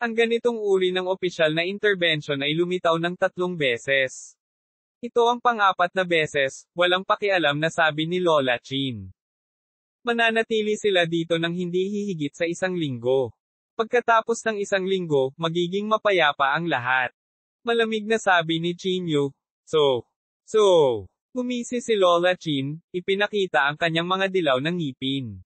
Ang ganitong uri ng opisyal na intervention ay lumitaw ng 3 beses. Ito ang pang-4 na beses, walang pakialam na sabi ni Lola Chin. Mananatili sila dito ng hindi hihigit sa 1 linggo. Pagkatapos ng 1 linggo, magiging mapayapa ang lahat. Malamig na sabi ni Chinyu. Gumisi si Lola Chin, ipinakita ang kanyang mga dilaw ng ngipin.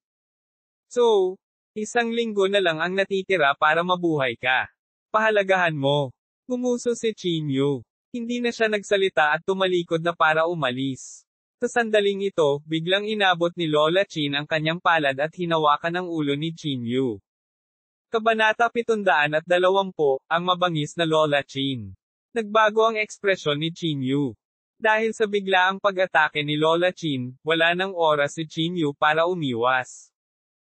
1 linggo na lang ang natitira para mabuhay ka. Pahalagahan mo. Gumuso si Chinyu. Hindi na siya nagsalita at tumalikod na para umalis. Sa sandaling ito, biglang inabot ni Lola Chin ang kanyang palad at hinawakan ang ulo ni Chinyu. Kabanata 720, ang mabangis na Lola Chin. Nagbago ang ekspresyon ni Chinyu. Dahil sa biglaang pag-atake ni Lola Chin, wala nang oras si Chinyu para umiwas.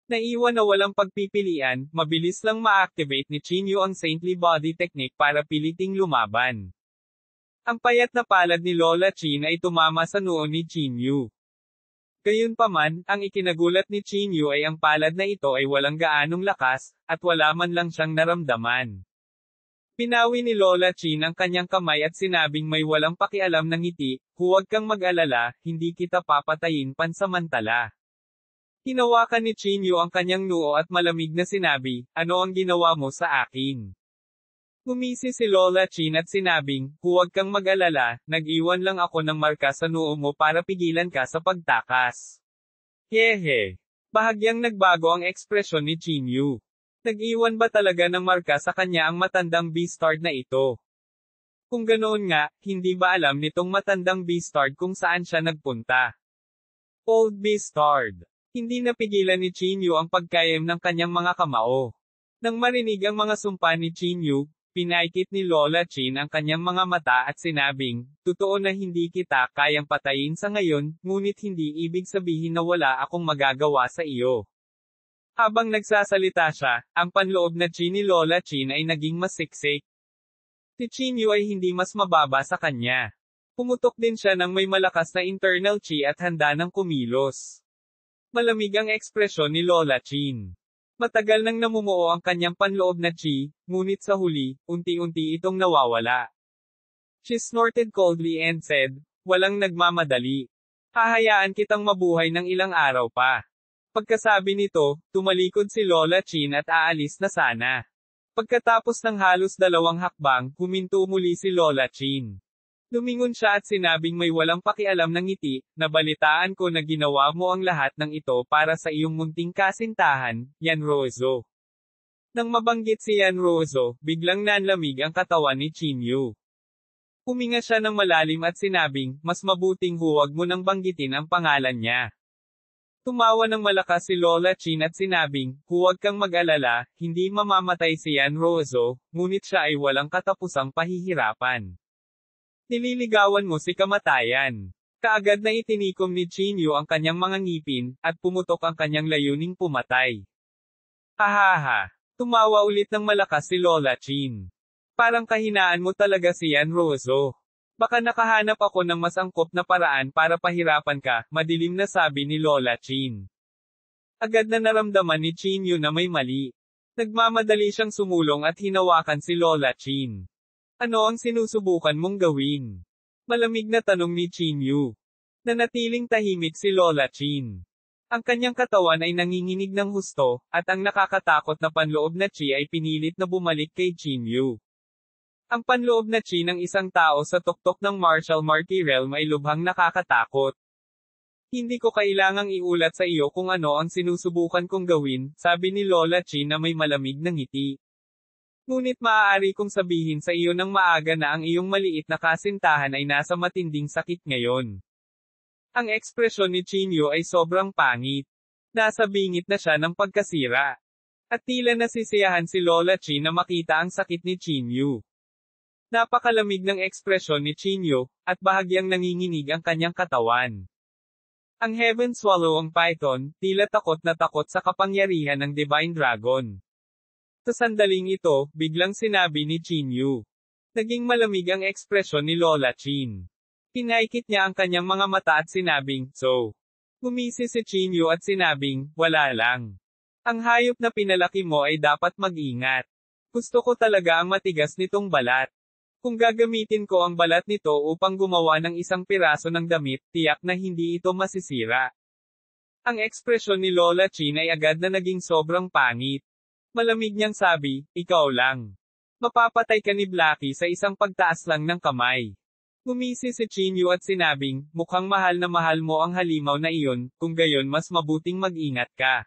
Naiwan na walang pagpipilian, mabilis lang ma-activate ni Chinyu ang Saintly Body Technique para piliting lumaban. Ang payat na palad ni Lola Chin ay tumama sa noo ni Chinyu. Gayunpaman, ang ikinagulat ni Chinyu ay ang palad na ito ay walang gaanong lakas, at wala man lang siyang naramdaman. Pinawi ni Lola Chin ang kanyang kamay at sinabing may walang pakialam ng ngiti, huwag kang mag-alala, hindi kita papatayin pansamantala. Hinawakan ni Chinyu ang kanyang noo at malamig na sinabi, ano ang ginawa mo sa akin? Gumisi si Lola Chin at sinabing, huwag kang mag-alala, nag-iwan lang ako ng marka sa noo mo para pigilan ka sa pagtakas. Hehe. Bahagyang nagbago ang ekspresyon ni Chinyu. Nag-iwan ba talaga ng marka sa kanya ang matandang Beastard na ito? Kung ganoon nga, hindi ba alam nitong matandang Beastard kung saan siya nagpunta? Old Beastard. Hindi napigilan ni Chinyu ang pagkayam ng kanyang mga kamao. Nang marinig ang mga sumpa ni Chinyu, pinaikit ni Lola Chin ang kanyang mga mata at sinabing, totoo na hindi kita kayang patayin sa ngayon, ngunit hindi ibig sabihin na wala akong magagawa sa iyo. Habang nagsasalita siya, ang panloob na chi ni Lola Chin ay naging mas siksik. Si Chinyu ay hindi mas mababa sa kanya. Pumutok din siya ng may malakas na internal chi at handa ng kumilos. Malamig ang ekspresyon ni Lola Chin. Matagal nang namumuo ang kanyang panloob na chi, ngunit sa huli, unti-unti itong nawawala. She snorted coldly and said, walang nagmamadali. Hahayaan kitang mabuhay ng ilang araw pa. Pagkasabi nito, tumalikod si Lola Chin at aalis na sana. Pagkatapos ng halos 2 hakbang, huminto muli si Lola Chin. Lumingon siya at sinabing may walang pakialam ng ngiti, nabalitaan ko na ginawa mo ang lahat ng ito para sa iyong munting kasintahan, Yanrozo. Nang mabanggit si Yanrozo, biglang nanlamig ang katawan ni Chinyu. Huminga siya ng malalim at sinabing, mas mabuting huwag mo nang banggitin ang pangalan niya. Tumawa ng malakas si Lola Chin at sinabing, huwag kang mag-alala, hindi mamamatay si Yanrozo, ngunit siya ay walang katapusang pahihirapan. Nililigawan mo si kamatayan. Kaagad na itinikom ni Chinyu ang kanyang mga ngipin, at pumutok ang kanyang layuning pumatay. Hahaha. Tumawa ulit ng malakas si Lola Chin. Parang kahinaan mo talaga si Yanrozo. Baka nakahanap ako ng mas angkop na paraan para pahirapan ka, madilim na sabi ni Lola Chin. Agad na naramdaman ni Chinyu na may mali. Nagmamadali siyang sumulong at hinawakan si Lola Chin. Ano ang sinusubukan mong gawin? Malamig na tanong ni Chinyu. Nanatiling tahimik si Lola Chin. Ang kanyang katawan ay nanginginig ng husto, at ang nakakatakot na panloob na chi ay pinilit na bumalik kay Chinyu. Ang panloob na chi ng isang tao sa tuktok ng martial martial realm ay lubhang nakakatakot. Hindi ko kailangang iulat sa iyo kung ano ang sinusubukan kong gawin, sabi ni Lola Chin na may malamig na ngiti. Ngunit maaari kong sabihin sa iyo ng maaga na ang iyong maliit na kasintahan ay nasa matinding sakit ngayon. Ang ekspresyon ni Chinyu ay sobrang pangit. Nasa bingit na siya ng pagkasira. At tila nasisiyahan si Lola Chin na makita ang sakit ni Chinyu. Napakalamig ng ekspresyon ni Chinyu, at bahagyang nanginginig ang kanyang katawan. Ang Heaven Swallow ang Python, tila takot na takot sa kapangyarihan ng Divine Dragon. Sa sandaling ito, biglang sinabi ni Chinyu. Naging malamig ang ekspresyon ni Lola Chin. Pinaikit niya ang kanyang mga mata at sinabing, "So." Gumisi si Chinyu at sinabing, "Wala lang. Ang hayop na pinalaki mo ay dapat mag-ingat. Gusto ko talaga ang matigas nitong balat. Kung gagamitin ko ang balat nito upang gumawa ng isang piraso ng damit, tiyak na hindi ito masisira." Ang ekspresyon ni Lola Chin ay agad na naging sobrang pangit. Malamig niyang sabi, "Ikaw lang. Mapapatay ka ni Blackie sa isang pagtaas lang ng kamay." Gumisi si Chinyu at sinabing, "Mukhang mahal na mahal mo ang halimaw na iyon, kung gayon mas mabuting mag-ingat ka.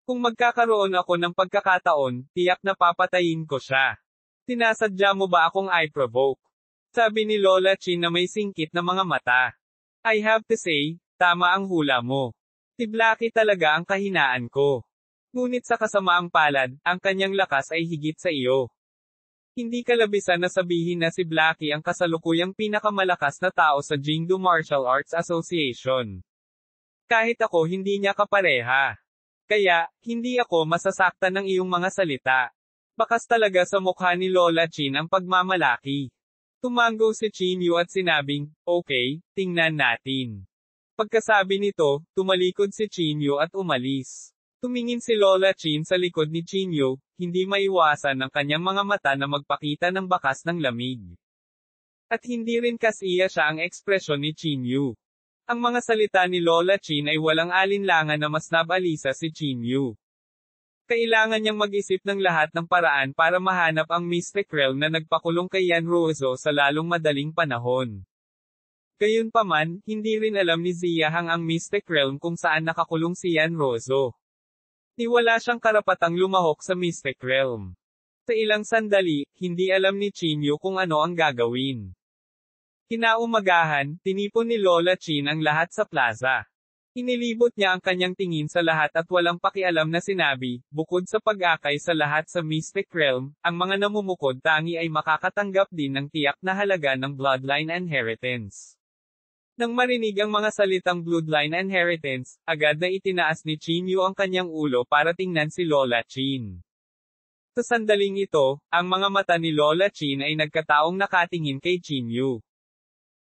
Kung magkakaroon ako ng pagkakataon, tiyak na papatayin ko siya. Sinasadya mo ba akong i-provoke?" Sabi ni Lola Chin na may singkit na mga mata. "I have to say, tama ang hula mo. Si Blackie talaga ang kahinaan ko. Ngunit sa kasamaang palad, ang kanyang lakas ay higit sa iyo. Hindi kalabisan na sabihin na si Blackie ang kasalukuyang pinakamalakas na tao sa Jingdu Martial Arts Association. Kahit ako hindi niya kapareha. Kaya, hindi ako masasaktan ng iyong mga salita." Bakas talaga sa mukha ni Lola Chin ang pagmamalaki. Tumango si Chinyu at sinabing, "Okay, tingnan natin." Pagkasabi nito, tumalikod si Chinyu at umalis. Tumingin si Lola Chin sa likod ni Chinyu, hindi maiwasan ng kanyang mga mata na magpakita ng bakas ng lamig. At hindi rin kasiya siya ang ekspresyon ni Chinyu. Ang mga salita ni Lola Chin ay walang alinlangan na mas nabalisa si Chinyu. Kailangan niyang mag-isip ng lahat ng paraan para mahanap ang Mystic Realm na nagpakulong kay Yan Ruozo sa lalong madaling panahon. Gayunpaman, hindi rin alam ni Ziyahang ang Mystic Realm kung saan nakakulong si Yan Ruozo. Wala siyang karapatang lumahok sa Mystic Realm. Sa ilang sandali, hindi alam ni Chinyu kung ano ang gagawin. Kinaumagahan, tinipon ni Lola Chin ang lahat sa plaza. Inilibot niya ang kanyang tingin sa lahat at walang pakialam na sinabi, bukod sa pag-akay sa lahat sa Mystic Realm, ang mga namumukod tangi ay makakatanggap din ng tiyak na halaga ng Bloodline Inheritance. Nang marinig ang mga salitang Bloodline Inheritance, agad na itinaas ni Chinyu ang kanyang ulo para tingnan si Lola Chin. Sa sandaling ito, ang mga mata ni Lola Chin ay nagkataong nakatingin kay Chinyu.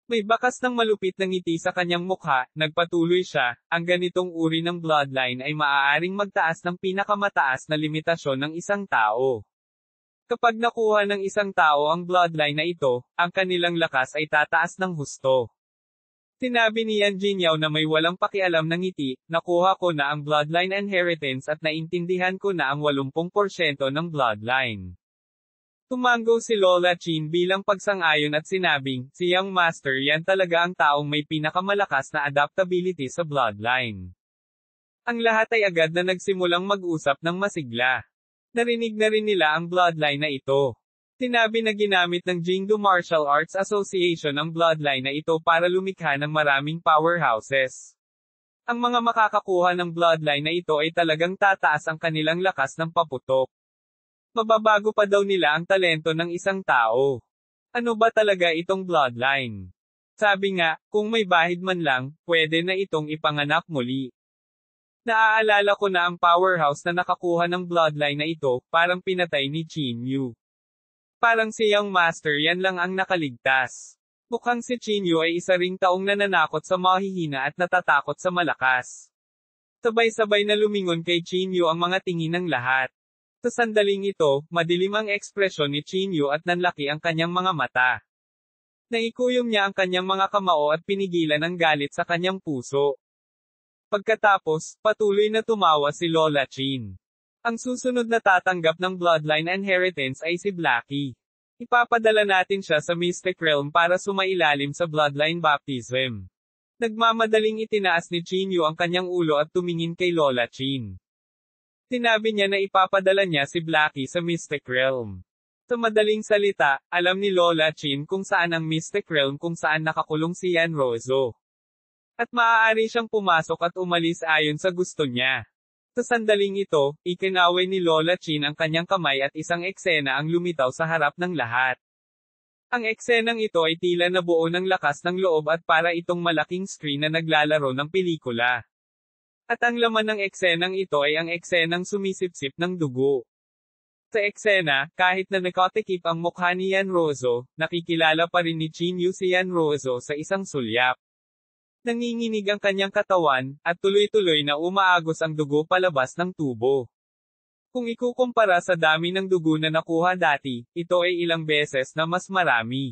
May bakas ng malupit na ngiti sa kanyang mukha, nagpatuloy siya, ang ganitong uri ng bloodline ay maaaring magtaas ng pinakamataas na limitasyon ng isang tao. Kapag nakuha ng isang tao ang bloodline na ito, ang kanilang lakas ay tataas ng husto. Sinabi ni Yan Jinyao na may walang pakialam ng ngiti, "Nakuha ko na ang bloodline inheritance at naintindihan ko na ang 80% ng bloodline." Tumango si Lola Chin bilang pagsang-ayon at sinabing, "Si Young Master yan talaga ang taong may pinakamalakas na adaptability sa bloodline." Ang lahat ay agad na nagsimulang mag-usap ng masigla. Narinig na rin nila ang bloodline na ito. Sinabi na ginamit ng Jingdu Martial Arts Association ang bloodline na ito para lumikha ng maraming powerhouses. Ang mga makakakuha ng bloodline na ito ay talagang tataas ang kanilang lakas ng paputok. Mababago pa daw nila ang talento ng isang tao. Ano ba talaga itong bloodline? Sabi nga, kung may bahid man lang, pwede na itong ipanganak muli. Naaalala ko na ang powerhouse na nakakuha ng bloodline na ito, parang pinatay ni Chinyu. Parang si Young Master yan lang ang nakaligtas. Mukhang si Chinyu ay isa ring taong nananakot sa mahihina at natatakot sa malakas. Sabay-sabay na lumingon kay Chinyu ang mga tingin ng lahat. Sa sandaling ito, madilim ang ekspresyon ni Chinyu at nanlaki ang kanyang mga mata. Naikuyom niya ang kanyang mga kamao at pinigilan ang galit sa kanyang puso. Pagkatapos, patuloy na tumawa si Lola Chin. Ang susunod na tatanggap ng bloodline inheritance ay si Blackie. Ipapadala natin siya sa Mystic Realm para sumailalim sa bloodline baptism. Nagmamadaling itinaas ni Chinyu ang kanyang ulo at tumingin kay Lola Chin. Sinabi niya na ipapadala niya si Blackie sa Mystic Realm. Sa madaling salita, alam ni Lola Chin kung saan ang Mystic Realm kung saan nakakulong si Yanrozo. At maaari siyang pumasok at umalis ayon sa gusto niya. Sa sandaling ito, ikinaway ni Lola Chin ang kanyang kamay at isang eksena ang lumitaw sa harap ng lahat. Ang eksenang ito ay tila nabuo ng lakas ng loob at para itong malaking screen na naglalaro ng pelikula. At ang laman ng eksenang ito ay ang eksenang sumisipsip ng dugo. Sa eksena, kahit na nakatikip ang mukha ni Yanrozo, nakikilala pa rin ni Chinyu si Yanrozo sa isang sulyap. Nanginginig ang kanyang katawan, at tuloy-tuloy na umaagos ang dugo palabas ng tubo. Kung ikukumpara sa dami ng dugo na nakuha dati, ito ay ilang beses na mas marami.